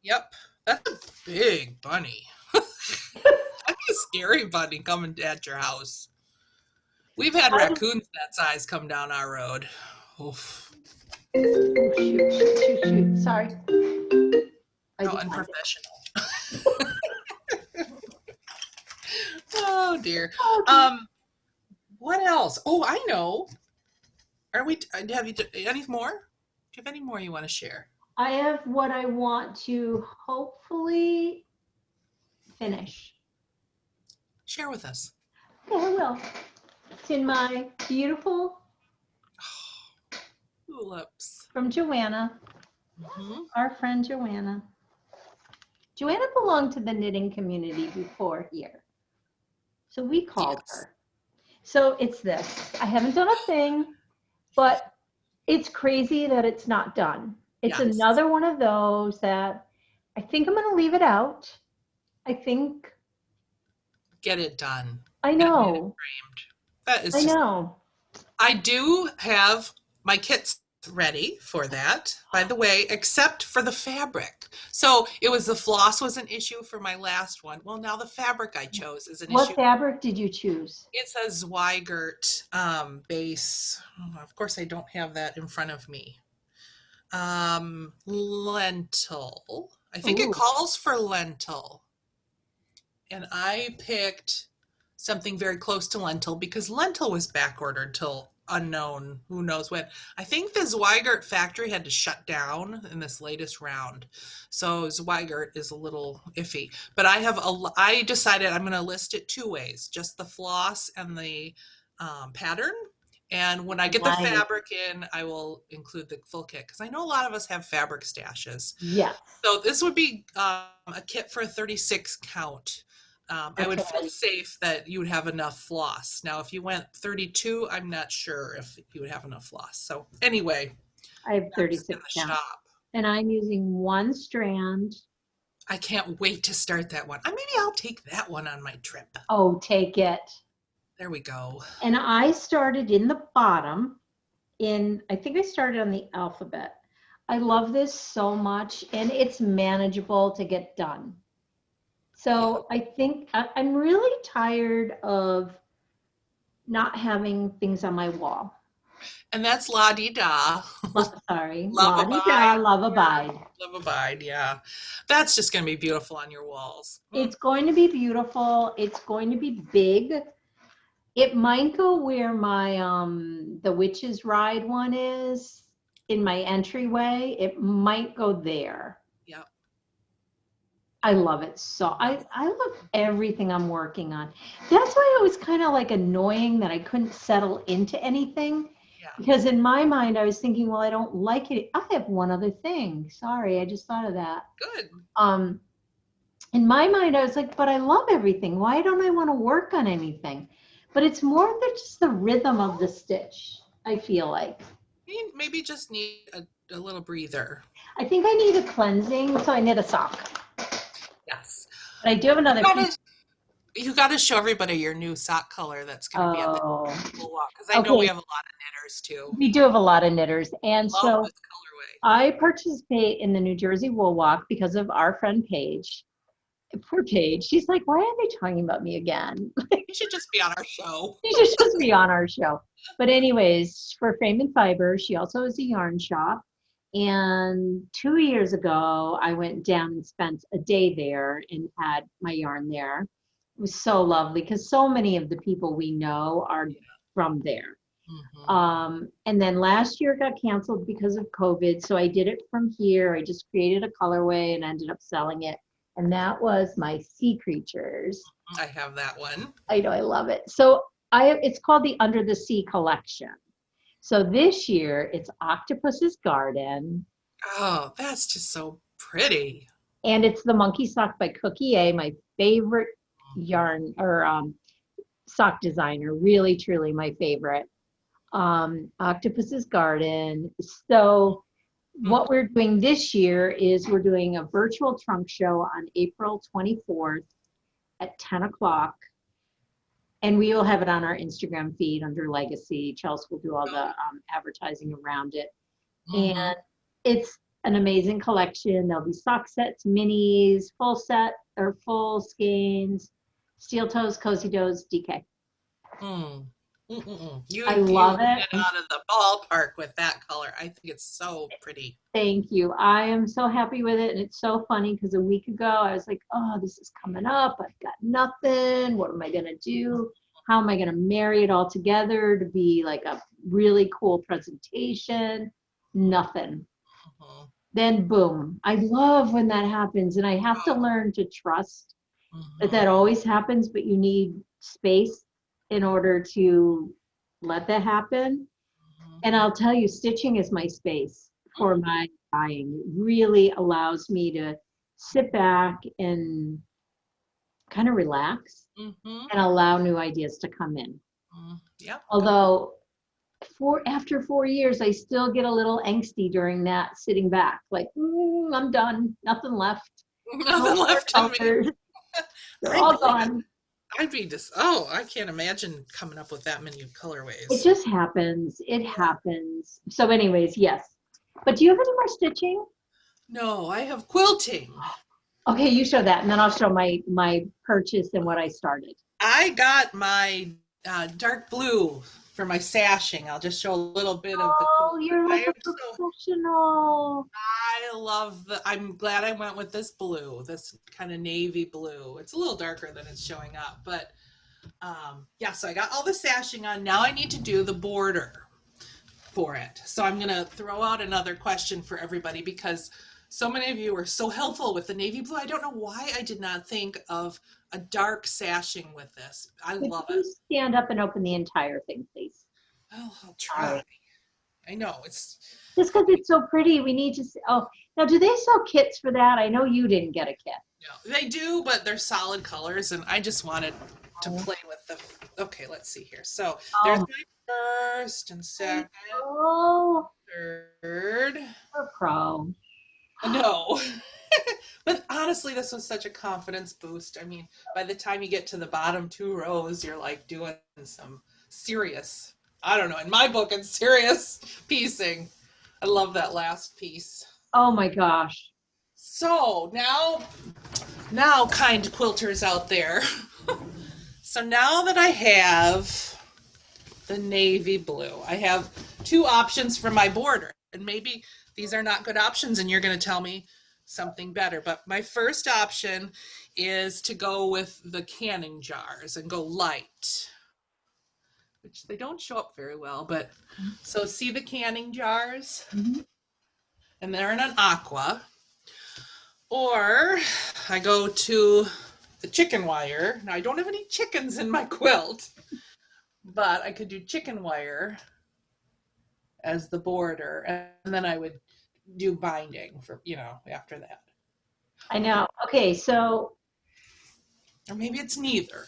Yep. That's a big bunny. That's a scary bunny coming at your house. We've had raccoons that size come down our road. Oof. Oh, shoot, shoot, shoot, shoot. Sorry. I How declined it. unprofessional. Oh dear. Okay. What else? Oh, I know. Have you any more? Do you have any more you want to share? I have what I want to hopefully finish. Share with us. Yeah, I will. It's in my beautiful Tulips. from Joanna, our friend Joanna. Joanna belonged to the knitting community before here. So we called her. So it's this. I haven't done a thing, but it's crazy that it's not done. It's another one of those that I think I'm going to leave it out. I think. Get it done. I know. That is I know. I do have my kits ready for that, by the way, except for the fabric. So it was the floss was an issue for my last one. Well, now the fabric I chose is an issue. What fabric did you choose? It's a Zweigart base. Of course, I don't have that in front of me. Lentil. I think it calls for lentil. And I picked something very close to lentil because lentil was back ordered till unknown, who knows when. I think the Zweigart factory had to shut down in this latest round. So Zweigart is a little iffy. But I decided I'm going to list it two ways, just the floss and the pattern. And when I get the fabric in, I will include the full kit because I know a lot of us have fabric stashes. Yeah. So this would be a kit for a 36 count. I would feel safe that you would have enough floss. Now, if you went 32, I'm not sure if you would have enough floss. So anyway, I have 36 count, and I'm using one strand. I can't wait to start that one. Maybe I'll take that one on my trip. Oh, take it. There we go. And I started in the bottom I think I started on the alphabet. I love this so much, and it's manageable to get done. So I think I'm really tired of not having things on my wall. And that's la-di-da. Sorry. La-di-da, love abide. Love abide, yeah. That's just going to be beautiful on your walls. It's going to be beautiful. It's going to be big. It might go where my the Witch's Ride one is in my entryway. It might go there. Yeah. I love it. So I love everything I'm working on. That's why it was kind of like annoying that I couldn't settle into anything. Yeah. Because in my mind, I was thinking, well, I don't like it. I have one other thing. Sorry, I just thought of that. Good. In my mind, I was like, but I love everything. Why don't I want to work on anything? But it's more than just the rhythm of the stitch, I feel like. You maybe just need a little breather. I think I need a cleansing, so I knit a sock. Yes. But I do have another piece. You got to show everybody your new sock color that's going to be at the walk, because I know we have a lot of knitters too. We do have a lot of knitters. And so I participate in the New Jersey Wool Walk because of our friend Paige. Poor Paige. She's like, why are they talking about me again? You should just be on our show. You should just be on our show. But anyways, for Frame and Fiber, she also has a yarn shop. And 2 years ago, I went down and spent a day there and had my yarn there. It was so lovely because so many of the people we know are from there. Mhm. And then last year it got canceled because of COVID. So I did it from here. I just created a colorway and ended up selling it. And that was my sea creatures. I have that one. I know, I love it. So it's called the Under the Sea collection. So this year it's Octopus's Garden, Oh, that's just so pretty. and it's the Monkey Sock by Cookie A, my favorite yarn or sock designer, really truly my favorite. Octopus's Garden. So what we're doing this year is we're doing a virtual trunk show on April 24th at 10 o'clock. And we will have it on our Instagram feed under Legacy. Chelsea will do all the advertising around it. Mhm. And it's an amazing collection. There'll be sock sets, minis, full set or full skeins, steel toes, cozy toes, DK. Mm. Mm-mm-mm. You I you love hit it. it out of the ballpark with that color. I think it's so pretty. Thank you. I am so happy with it. And it's so funny because a week ago I was like, oh, this is coming up. I've got nothing. What am I going to do? How am I going to marry it all together to be like a really cool presentation? Nothing. Mhm. Then boom. I love when that happens. And I have to Oh, learn to trust that mhm. that always happens, but you need space in order to let that happen. Mhm. And I'll tell you, stitching is my space for my buying. It really allows me to sit back and kind of relax Mhm. and allow new ideas to come in. Mhm. Yep. Yep. Although after 4 years, I still get a little angsty during that sitting back, like, I'm done, nothing left, no Nothing more left in me. colors, they're I all believe it. gone. I'd be just, oh, I can't imagine coming up with that many It colorways. just happens. It happens. So, anyways, yes. But do you have any more stitching? No, I have quilting. Okay, you show that, and then I'll show my purchase and what I started. I got my dark blue for my sashing. I'll just show a little bit of the Oh, quilt. But you're I like am a so professional. I love I'm glad I went with this blue, this kind of navy blue. It's a little darker than it's showing up, but yeah. So I got all the sashing on. Now I need to do the border for it. So I'm gonna throw out another question for everybody because so many of you were so helpful with the navy blue. I don't know why I did not think of a dark sashing with this. I Could love you it. stand up and open the entire thing, please? Oh, I'll try. Sorry. I know it's Just because it's so pretty, we need to see. Oh, now do they sell kits for that? I know you didn't get a kit. no, they do, but they're solid colors, and I just wanted to Oh, play with the. Okay, let's see here. So there's oh, my first and my second, oh, third. you're a pro. No, but honestly, this was such a confidence boost. I mean, by the time you get to the bottom two rows, you're like doing some serious. I don't know. In my book, it's serious piecing. I love that last piece. Oh my gosh. So now, kind quilters out there. So now that I have the navy blue, I have two options for my border. And maybe these are not good options and you're going to tell me something better. But my first option is to go with the canning jars and go light, which they don't show up very well. But so see the canning jars, Mhm. and they're in an aqua. Or I go to the chicken wire. Now I don't have any chickens in my quilt, but I could do chicken wire as the border, and then I would do binding for after that. I know. Okay, so Or maybe it's neither.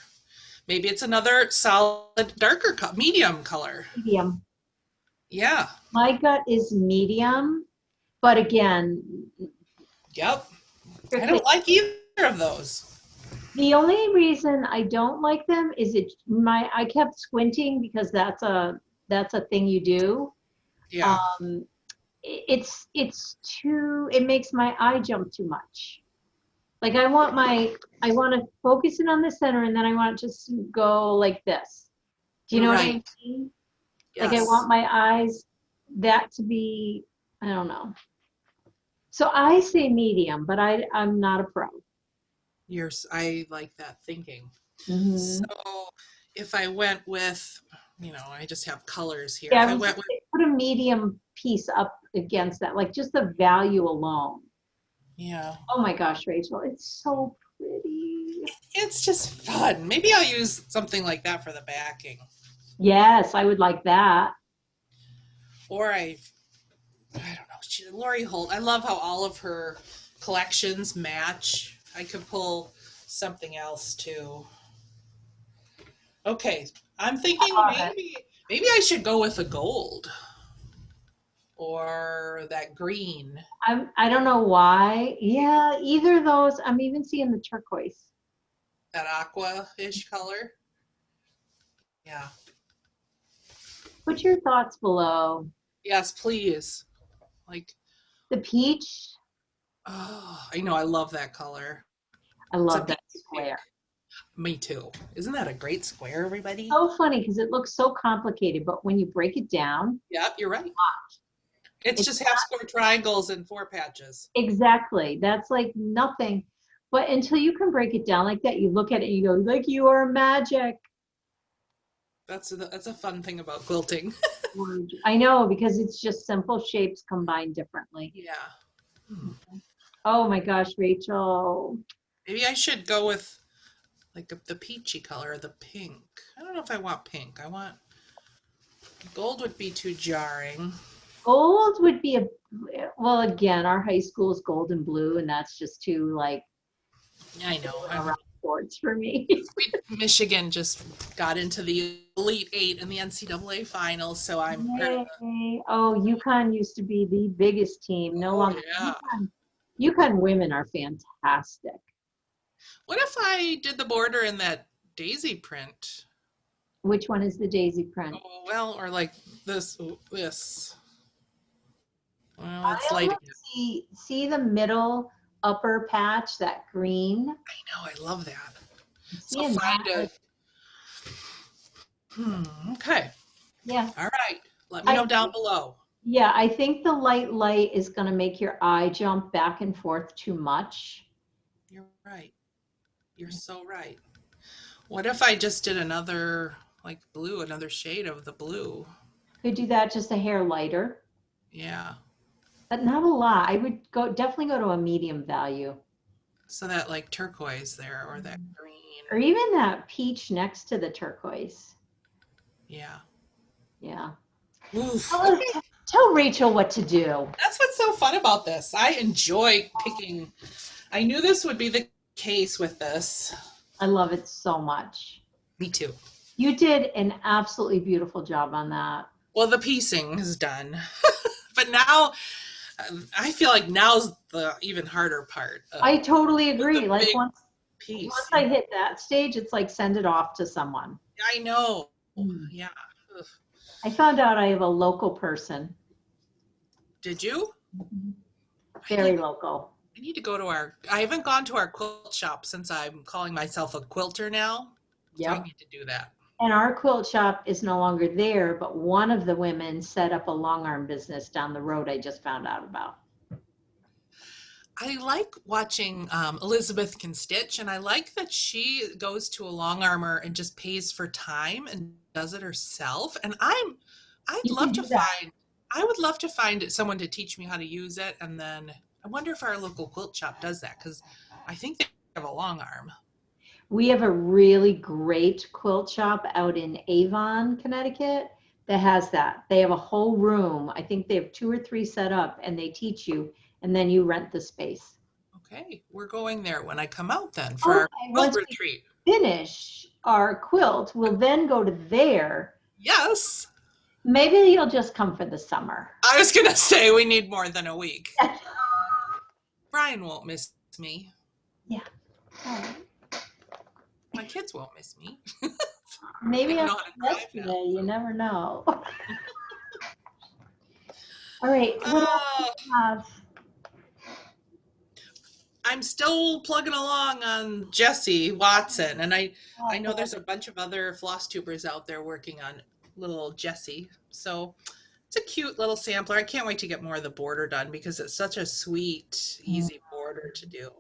Maybe it's another solid darker medium color. medium. Yeah. My gut is medium, but again, Yep. I strictly don't like either of those. the only reason I don't like them is I kept squinting because that's a thing you do. Yeah. Um, it's too it makes my eye jump too much. Like I want to focus it on the center and then I want it to go like this. Do you know what I Right. mean? Like I Yes. want my eyes that to be I don't know. So I say medium, but I'm not a pro. I like that thinking. So Hmm. if I went with you know, I just have colors here. Yeah, If I I was went just with, saying, put a medium piece up against that, like just the value alone. yeah, Oh my gosh, Rachel, it's so pretty. it's just fun. Maybe I'll use something like that for the backing. Yes, I would like that. Or I don't know. Lori Holt. I love how all of her collections match. I could pull something else too. Okay, I'm thinking maybe I should go with a gold or that green, I don't know why. Yeah, either of those. I'm even seeing the turquoise. that aqua-ish color. Yeah. Put your thoughts below. Yes, please. Like, The peach, oh, I know. I love that color. I It's a love that peachy pink. square. Me too. Isn't that a great square, everybody? So funny because it looks so complicated, but when you break it down, Yep, you're right. It's it's just half square triangles and 4 patches. exactly. That's like nothing. But until you can break it down like that, you look at it and you go, like you are magic. That's a fun thing about quilting. I know because it's just simple shapes combined differently. Yeah. Hmm. Oh my gosh, Rachel. Maybe I should go with like the peachy color, the pink. I don't know if I want pink. I want gold would be too jarring. Gold would be a, well, again, our high school is gold and blue, and that's just too like I know. around sports for me. Michigan just got into the Elite Eight in the NCAA finals, so I'm part of the. Yay. Oh, UConn used to be the biggest team. No Oh longer. yeah. UConn women are fantastic. What if I did the border in that daisy print? Which one is the daisy print? Oh well, or like this. Well, it's I light almost again. see the middle upper patch, that green. I know. I love that. I'm So seeing find that. a. Okay. Yeah. All right. Let me know down below. Yeah, I think the light is going to make your eye jump back and forth too much. You're right. You're so right. What if I just did another like blue, another shade of the blue? Could do that just a hair lighter, Yeah. but not a lot. I would definitely go to a medium value. So that like turquoise there or that Or green. even that peach next to the turquoise. Yeah. Yeah. Oof. Oh, tell Rachel what to do. That's what's so fun about this. I enjoy picking. I knew this would be the case with this. I love it so much. Me too. You did an absolutely beautiful job on that. Well, the piecing is done. But now I feel like now's the even harder part. I totally With the agree. Like big once piece. I hit that stage, it's like send it off to someone. I know. Mm. Yeah. Ugh. I found out I have a local person. Did you? Very local. I need to go to I haven't gone to our quilt shop since I'm calling myself a quilter now. So I Yep. need to do that. And our quilt shop is no longer there, but one of the women set up a long arm business down the road I just found out about. I like watching Elizabeth Can Stitch, and I like that she goes to a long armor and just pays for time and does it herself. And I'd You love can to do that. find, I would love to find someone to teach me how to use it. And then I wonder if our local quilt shop does that because I think they have a long arm. We have a really great quilt shop out in Avon, Connecticut that has that. They have a whole room. I think they have 2 or 3 set up and they teach you and then you rent the space. Okay, we're going there when I come out then for our quilt Once retreat. we finish our quilt, we'll then go to there. Yes. Maybe you'll just come for the summer. I was going to say we need more than a week. Brian won't miss me. Yeah. All right. My kids won't miss me. Maybe I I'm know how to drive yesterday. now. You never know. All right. What else do you have? I'm still plugging along on Jessie Watson, and I know there's a bunch of other floss tubers out there working on little Jessie. So it's a cute little sampler. I can't wait to get more of the border done because it's such a sweet, easy border to do.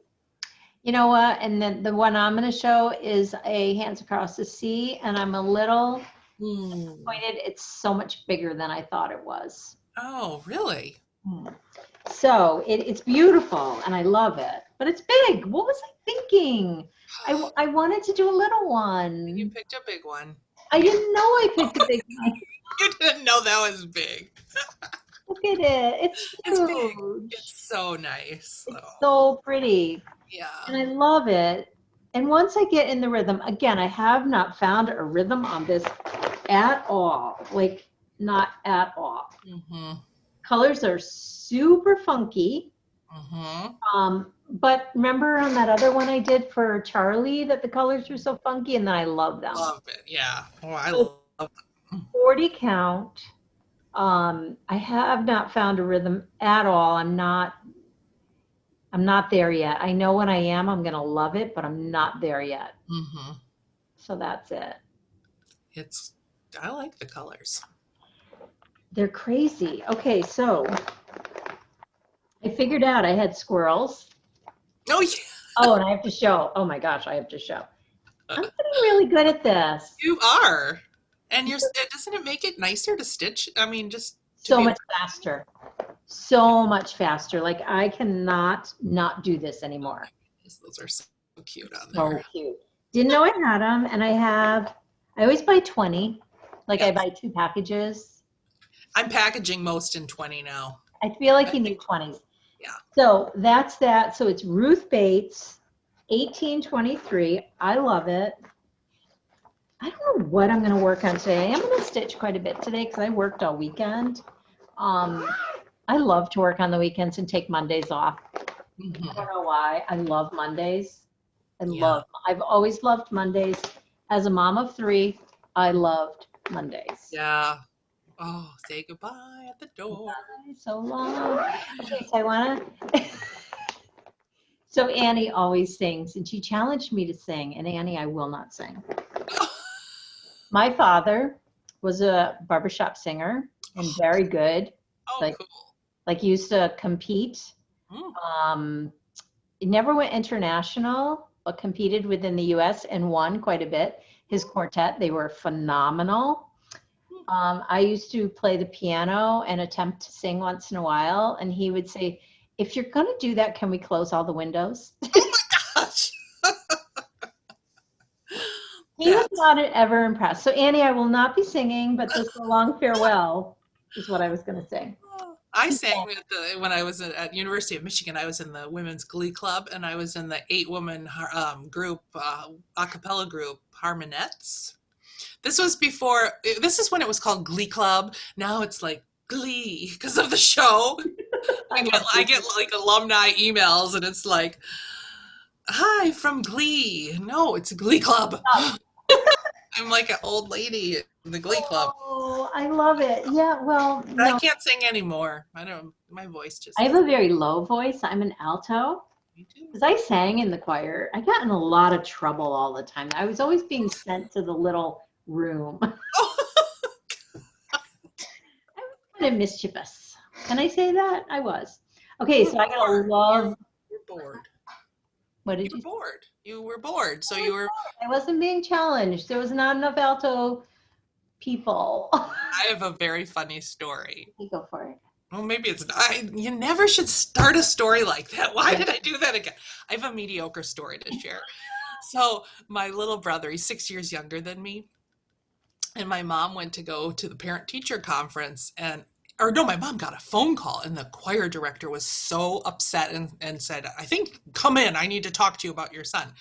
You know what? And then the one I'm going to show is a Hands Across the Sea, and I'm a little Mm. Disappointed. It's so much bigger than I thought it was. Oh, really? So it's beautiful and I love it, but it's big. What was I thinking? I wanted to do a little You one. picked a big one. I didn't know I picked a big one. You didn't know that was big. Look at it. It's It's big. huge. It's so nice. It's Oh, so pretty yeah. and I love it. And once I get in the rhythm, again, I have not found a rhythm on this at all. Like, not at all. Mm-hmm. Colors are super funky. Mm-hmm. But remember on that other one I did for Charlie that the colors were so funky and then I love them. Love it. Yeah. Oh, I So love 40 count. I have not found a rhythm at all. I'm not there yet. I know when I am, I'm gonna love it, but I'm not there yet. Mm-hmm. So that's it. I like the colors. They're crazy. Okay, so I figured out I had squirrels. Oh, yeah. Oh, and I have to show. Oh my gosh, I have to show. I'm getting really good at this. You are. And doesn't it make it nicer to stitch? I mean, just to So be much faster. So much faster. Like I cannot not do this anymore. those are so cute on So there. cute. Didn't know I had them, and I always buy 20. Like I buy 2 packages. I'm packaging most in 20 now. I feel like you need 20s. Yeah. So that's that. So it's Ruth Bates, 1823. I love it. I don't know what I'm going to work on today. I'm going to stitch quite a bit today because I worked all weekend. I love to work on the weekends and take Mondays off. Mm-hmm. I don't know why. I love Mondays. Yeah. I've always loved Mondays. As a mom of 3, I loved Mondays. Yeah. Oh, say goodbye at the door. Bye, so long. Okay, so I want to. So Annie always sings, and she challenged me to sing. And Annie, I will not sing. My father was a barbershop singer and very good. Oh, cool. Like used to compete. He never went international, but competed within the U.S. and won quite a bit. His quartet, they were phenomenal. I used to play the piano and attempt to sing once in a while, and he would say, "If you're going to do that, can we close all the windows?" Oh my gosh. He was not ever impressed. So Annie, I will not be singing, but the So Long Farewell is what I was going to sing. I sang when I was at University of Michigan. I was in the women's glee club, and I was in the 8-woman group, a cappella group, Harmonettes. This is when it was called Glee Club. Now it's like Glee because of the show. I get like alumni emails, and it's like, "Hi from Glee." No, it's a Glee Club. I'm like an old lady in the Glee Club. Oh, I love it. Yeah, well, But no. I can't sing anymore. My voice just. I have a very low voice. I'm an alto. Me too. Because I sang in the choir. I got in a lot of trouble all the time. I was always being sent to the little room. I was kind of mischievous. Can I say that? I was. Okay, so I gotta love. You're bored. What did you? Bored. You were bored, so you were. I wasn't being challenged. There was not enough alto people. I have a very funny story. You go for it. Well, maybe it's not. You never should start a story like that. Why did I do that again? I have a mediocre story to share. So my little brother, he's 6 years younger than me, and my mom went to go to the parent-teacher conference, my mom got a phone call, and the choir director was so upset and said, "I think, come in, I need to talk to you about your son."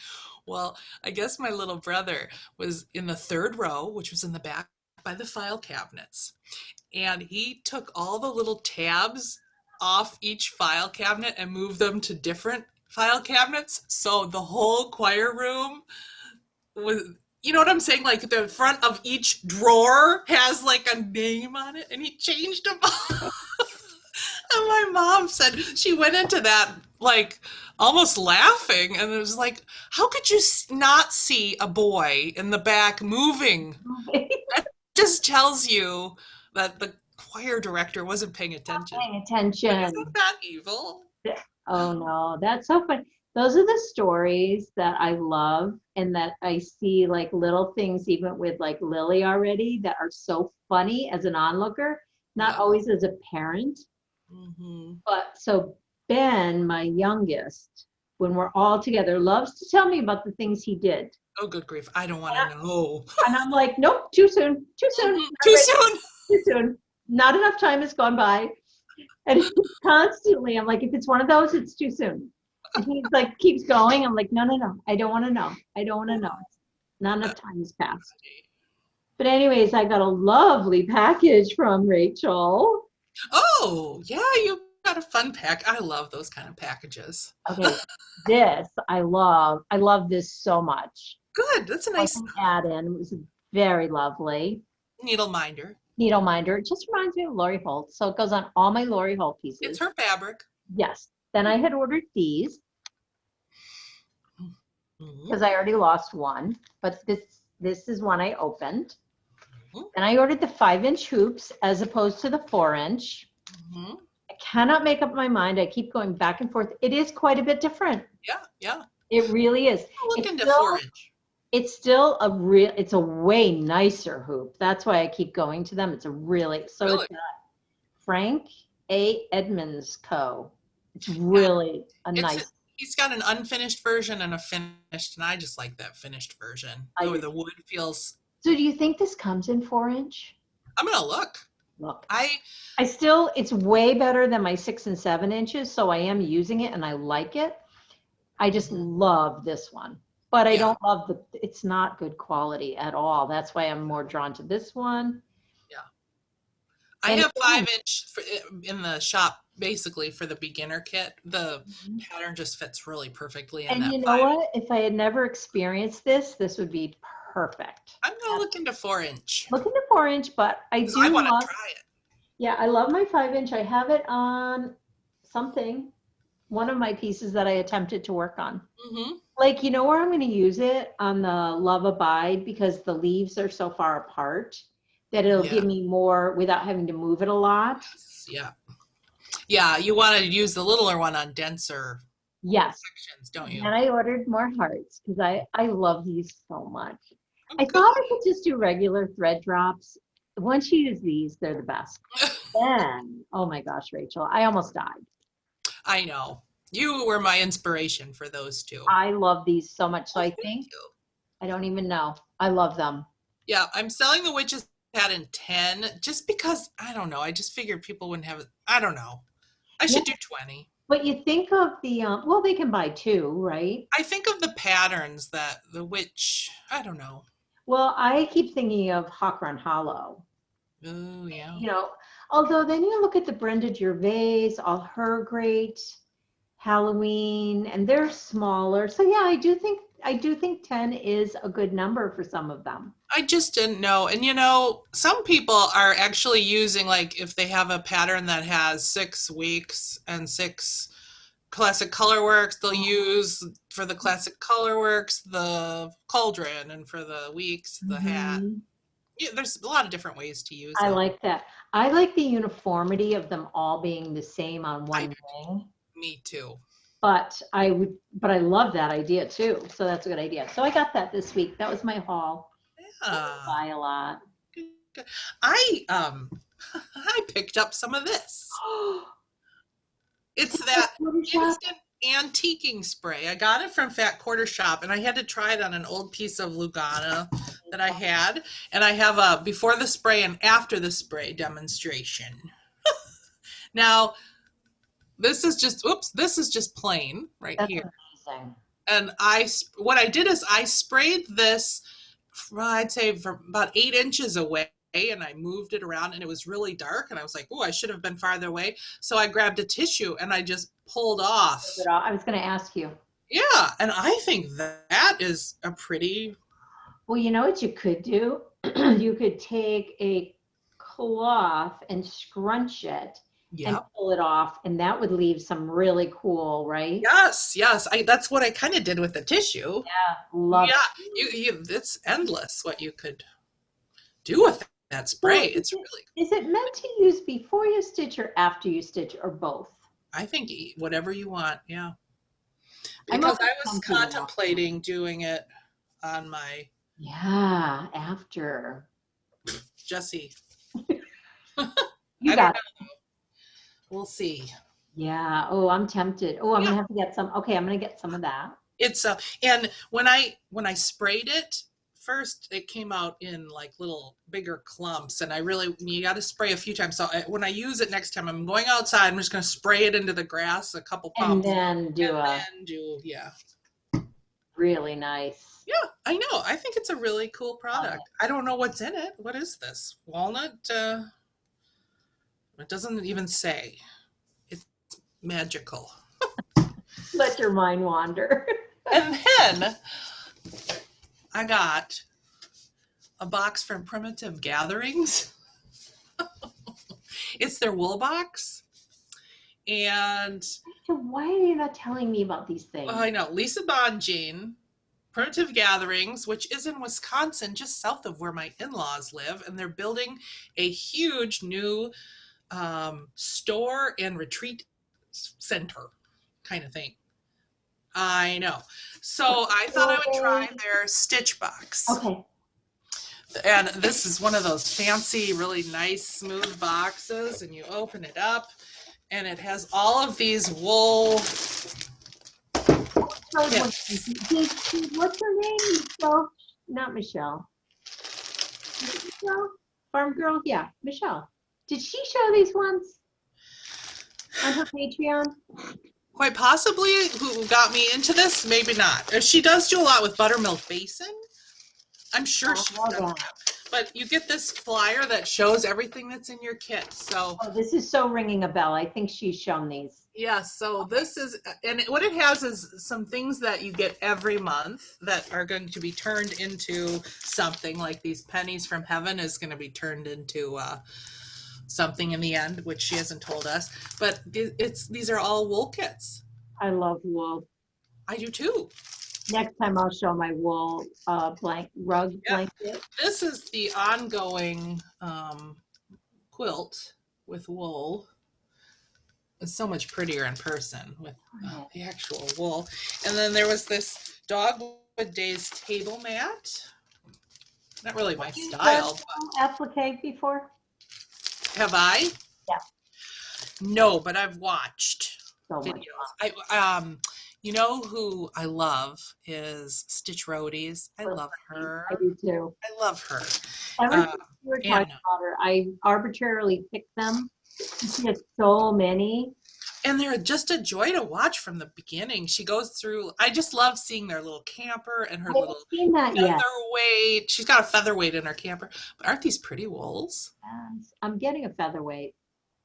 Well, I guess my little brother was in the 3rd row, which was in the back by the file cabinets. And he took all the little tabs off each file cabinet and moved them to different file cabinets. So the whole choir room was, you know what I'm saying? Like the front of each drawer has like a name on it, and he changed them all. And my mom said she went into that like almost laughing, and it was like, how could you not see a boy in the back moving? That just tells you that the choir director wasn't paying attention. Paying attention. Isn't that evil? Oh no, that's so funny. those are the stories that I love, and that I see like little things even with like Lily already that are so funny as an onlooker, not Yeah. always as a parent. Mm-hmm. But so Ben, my youngest, when we're all together, loves to tell me about the things he did. Oh, good grief. I don't want to know. And I'm like, nope, too soon, too soon, Mhm. not Too ready, soon. too soon. Not enough time has gone by. And he's constantly, I'm like, if it's one of those, it's too soon. And he's like, keeps going. I'm like, no, no, no, I don't want to know. I don't want to know. Not enough time has passed. But anyways, I got a lovely package from Rachel. Oh, yeah, you got a fun pack. I love those kind of packages. Okay, this I love. I love this so much. Good. That's a Like nice an add-in. It was very lovely. needle minder. Needle minder. It just reminds me of Lori Holt. So it goes on all my Lori Holt It's pieces. her fabric. Yes. Then I had ordered these Mhm. because I already lost one, but this is one I opened. Mhm. Then I ordered the 5-inch hoops as opposed to the 4-inch. Mhm. I cannot make up my mind. I keep going back and forth. It is quite a bit different. Yeah, yeah. It really is. I'll look It's into still 4-inch. it's still a real, it's a way nicer hoop. That's why I keep going to them. It's a really, so Really? it's Frank A. Edmonds Co. It's Yeah. really a nice. He's got an unfinished version and a finished, and I just like that finished version. I Oh, do. the wood feels. So do you think this comes in 4-inch? I'm gonna look. Look, I I still, it's way better than my 6 and 7 inches. So I am using it and I like it. I just love this one, but I Yeah. don't love it's not good quality at all. That's why I'm more drawn to this one. Yeah. I And have again, 5-inch in the shop basically for the beginner kit. The mhm. pattern just fits really perfectly in And that you know 5-inch. what? If I had never experienced this, this would be perfect. I'm gonna look into 4-inch Looking to 4-inch, but I because I do want to love, try it. yeah, I love my 5-inch. I have it on something, one of my pieces that I attempted to work on. Mm-hmm. Like, you know where I'm going to use it? On the Love Abide, because the leaves are so far apart that it'll Yeah. give me more without having to move it a lot. Yeah. Yeah. You want to use the littler one on denser Yes. sections, don't you? And I ordered more hearts because I love these so much. Oh, I good. thought I could just do regular thread drops. Once you use these, they're the best. Then, oh my gosh, Rachel, I almost died. I know. You were my inspiration for those two. I love these so much. So Oh, I thank think, you. I don't even know. I love them. Yeah, I'm selling the witch's hat in 10 just because I don't know. I just figured people wouldn't have it. I don't know. I Yeah, should do 20. but you think of the, well, they can buy two, right? I think of the patterns that the witch, I don't know. Well, I keep thinking of Hawk Run Hollow. Oh, yeah. You know, although then you look at the Brenda Gervais, all her great Halloween, and they're smaller. So yeah, I do think 10 is a good number for some of them. I just didn't know. And some people are actually using, like, if they have a pattern that has 6 weeks and 6 classic colorworks, they'll use for the classic colorworks the cauldron, and for the weeks the hat. Mhm. Yeah, there's a lot of different ways to use I it. like that. I like the uniformity of them all being the same on I one thing. Me too. But I love that idea too. So that's a good idea. So I got that this week. That was my haul. Yeah. Buy a lot. Good. I I picked up some of this. It's that Photoshop. instant antiquing spray. I got it from Fat Quarter Shop, and I had to try it on an old piece of Lugana that I had. And I have a before the spray and after the spray demonstration. Now, this is just plain right That's here. amazing. And what I did is I sprayed this, I'd say from about 8 inches away, and I moved it around, and it was really dark, and I was like, oh, I should have been farther away. So I grabbed a tissue and I just pulled off. I was going to ask you. Yeah, and I think that is a pretty. Well, you know what you could do? You could take a cloth and scrunch it and Yeah. pull it off, and that would leave some really cool, right? Yes. That's what I kind of did with the tissue. Yeah, love Yeah, it. it's endless what you could do with that So spray. It's really. is it meant to use before you stitch or after you stitch or both? I think whatever you want. Yeah. because I was tempted now. contemplating doing it on my Yeah, after. Jessie. You I don't got know. it. We'll see. Yeah. Oh, I'm tempted. Oh, I'm Yeah. gonna have to get some. Okay, I'm gonna get some of that. It's and when I sprayed it first, it came out in like little bigger clumps, and you got to spray a few times. So when I use it next time, I'm going outside. I'm just going to spray it into the grass, a couple And pumps, then do and a then do yeah. really nice. Yeah, I know. I think it's a really cool Love it. product. I don't know what's in it. What is this? Walnut? It doesn't even say. It's magical. Let your mind wander. And then I got a box from Primitive Gatherings. It's their wool box. And So why are you not telling me about these things? I know Lisa Bonjean, Primitive Gatherings, which is in Wisconsin, just south of where my in-laws live, and they're building a huge new store and retreat center kind of thing. I know. So I thought I would try their stitch box. Okay. And this is one of those fancy, really nice, smooth boxes, and you open it up, and it has all of these wool. What's her name? Michelle? Not Michelle. Michelle? Farm Girl? Yeah, Michelle. Did she show these ones on her Patreon? Quite possibly, who got me into this, maybe not. She does do a lot with Buttermilk Basin. I'm sure she's done that. But you get this flyer that shows everything that's in your kit. So this is so ringing a bell. I think she's shown these. yeah, so this is, and what it has is some things that you get every month that are going to be turned into something, like these pennies from heaven is going to be turned into something in the end, which she hasn't told us. But these are all wool kits. I love wool. I do too. Next time I'll show my wool rug blanket. This is the ongoing quilt with wool. It's so much prettier in person with the actual wool. And then there was this Dogwood Days table mat. Not really my style. Applique before? Have I? Yeah. No, but I've watched videos. Much you know who I love is Stitch Roadies. I love her. I do too. I love her. Ever since you were talking about her, I arbitrarily picked them. She has so many. And they're just a joy to watch from the beginning. She goes through, I just love seeing their little camper and her little featherweight. She's got a featherweight in her camper. But aren't these pretty wools? Yes. I'm getting a featherweight.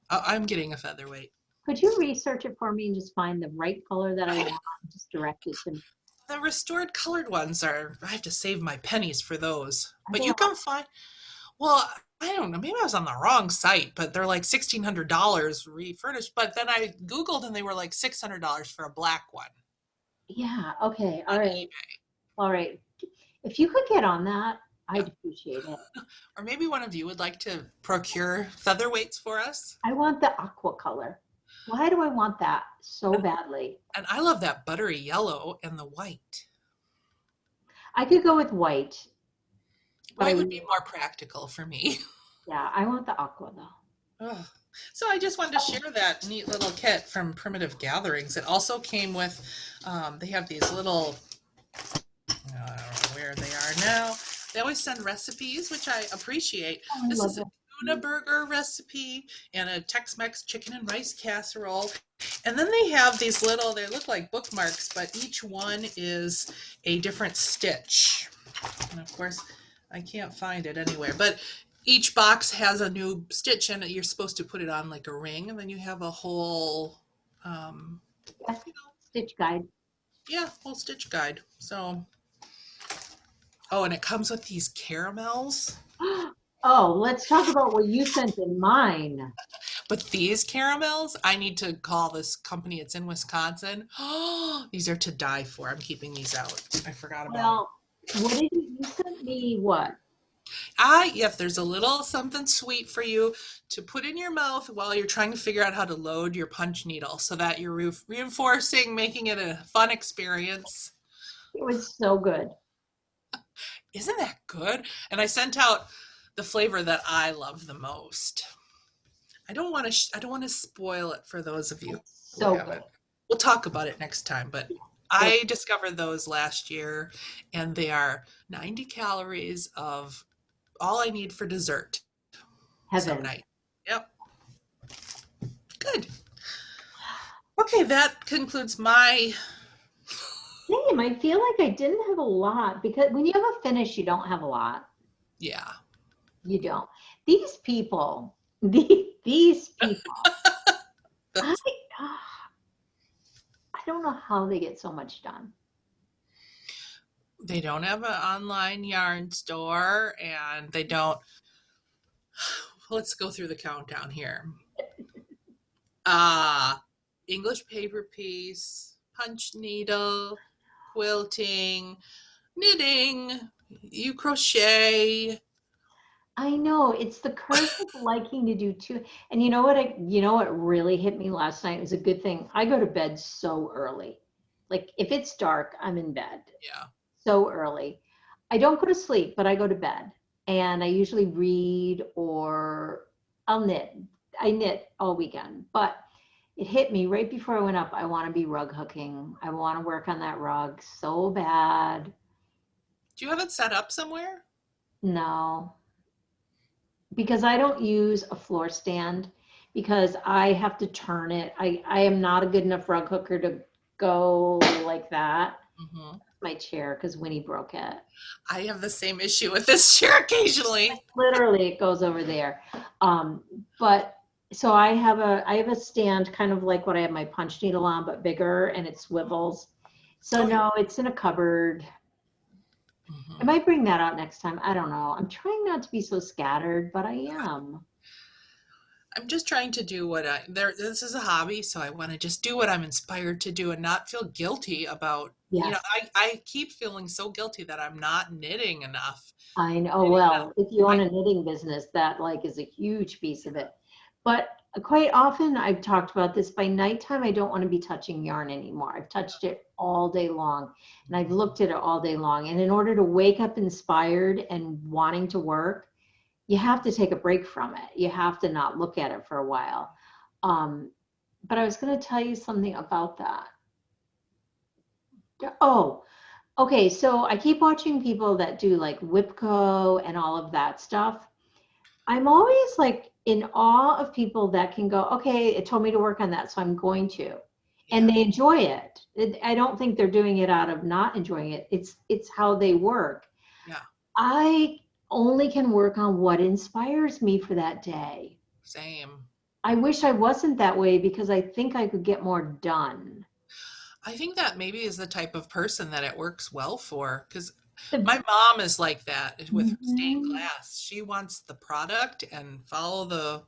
I'm getting a featherweight. Could you research it for me and just find the right color that I want and just direct it to me? The restored colored ones I have to save my pennies for those. But you can find, well, I don't know, maybe I was on the wrong site, but they're like $1,600 refurnished. But then I Googled and they were like $600 for a black one. Yeah, okay, all right. All right. If you could get on that, I'd appreciate it. Or maybe one of you would like to procure featherweights for us. I want the aqua color. Why do I want that so badly? And I love that buttery yellow and the white. I could go with white. White would be more practical for me. Yeah, I want the aqua though. Oh. So I just wanted to share that neat little kit from Primitive Gatherings. It also came with, they have these little, I don't know where they are now. They always send recipes, which I appreciate. This is a tuna burger recipe and a Tex-Mex chicken and rice casserole. And then they have these little, they look like bookmarks, but each one is a different stitch. And of course, I can't find it anywhere, but each box has a new stitch and you're supposed to put it on like a ring, and then you have a whole stitch guide. Yeah, whole stitch guide. So, oh, and it comes with these caramels. Oh, let's talk about what you sent in mine. But these caramels, I need to call this company. It's in Wisconsin. Oh, these are to die for. I'm keeping these out. I forgot about them. What did you sent me? What? If there's a little something sweet for you to put in your mouth while you're trying to figure out how to load your punch needle so that you're reinforcing, making it a fun experience. It was so good. Isn't that good? And I sent out the flavor that I love the most. I don't want to spoil it for those of you It's who so good. haven't. We'll talk about it next time, but It, I discovered those last year and they are 90 calories of all I need for dessert some heaven. night. Yep. Good. Okay, that concludes my. Same. I feel like I didn't have a lot because when you have a finish, you don't have a lot. Yeah. You don't. These people, these people, I, I don't know how they get so much done. They don't have an online yarn store and they don't. Let's go through the countdown here. English paper piece, punch needle, quilting, knitting, you crochet. I know it's the curse of liking to do two. And you know what? You know what really hit me last night? It was a good thing. I go to bed so early. Like if it's dark, I'm in bed Yeah. so early. I don't go to sleep, but I go to bed, and I usually read or I'll knit. I knit all weekend, but it hit me right before I went up. I want to be rug hooking. I want to work on that rug so bad. Do you have it set up somewhere? No, because I don't use a floor stand because I have to turn it. I am not a good enough rug hooker to go like that. Hmm. My chair, because Winnie broke it. I have the same issue with this chair occasionally. Literally, it goes over there. But so I have a stand kind of like what I have my punch needle on, but bigger, and it swivels. So Oh, yeah. no, it's in a cupboard. I Hmm. might bring that out next time. I don't know. I'm trying not to be so scattered, but I am. I'm just trying to do what this is a hobby, so I want to just do what I'm inspired to do and not feel guilty about, Yes, I keep feeling so guilty that I'm not knitting enough. I know. Knitting enough. Well, if you own I a knitting business, that like is a huge piece of it. But quite often, I've talked about this. By nighttime, I don't want to be touching yarn anymore. I've touched it all day long, and I've looked at it all day long. And in order to wake up inspired and wanting to work, you have to take a break from it. You have to not look at it for a while. Um, but I was going to tell you something about that. Oh, okay. So I keep watching people that do like Whipco and all of that stuff. I'm always like in awe of people that can go, okay, it told me to work on that, so I'm going to. And Yeah. they enjoy it. I don't think they're doing it out of not enjoying it. It's how they work. Yeah. I only can work on what inspires me for that day. Same. I wish I wasn't that way because I think I could get more done. I think that maybe is the type of person that it works well for because The- my mom is like that with her stained Mhm. glass. She wants the product and follow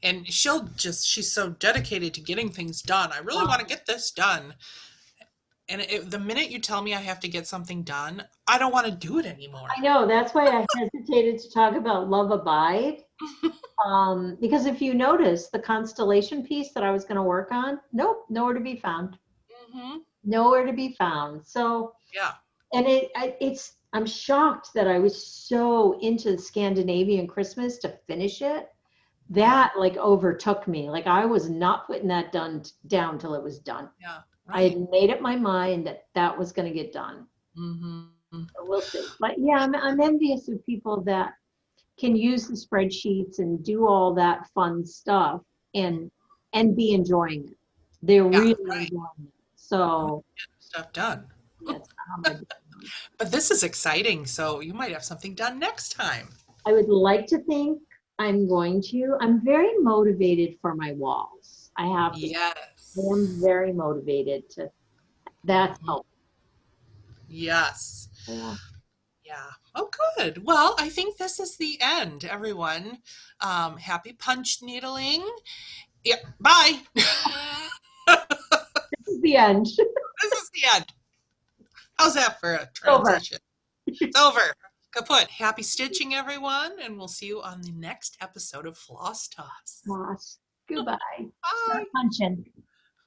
and she's so dedicated to getting things done. I really want to get this done. And the minute you tell me I have to get something done, I don't want to do it anymore. I know, that's why I hesitated to talk about Love Abide. Because if you notice the constellation piece that I was going to work on, nope, nowhere to be found. Hmm. Nowhere to be found. So, Yeah. and I'm shocked that I was so into Scandinavian Christmas to finish it. Yeah. That like overtook me. Like I was not putting that down till it was done. Yeah. I Right. had made up my mind that that was going to get done. Hmm. So we'll see. But yeah, I'm envious of people that can use the spreadsheets and do all that fun stuff and be enjoying it. They're Yeah. really Right. enjoying it. So Stuff done. that's how am I doing. But this is exciting. So you might have something done next time. I would like to think I'm going to. I'm very motivated for my walls. I have to. I Yes. am very motivated to. That's Mhm. helpful. Yes. Yeah. Yeah. Oh, good. Well, I think this is the end, everyone. Happy punch needling. Yeah. Bye. This is the end. This is the end. How's that for a Over. transition? It's over. Kaput. Happy stitching, everyone, and we'll see you on the next episode of Floss Toss. Lost. Goodbye. Bye. Start punching.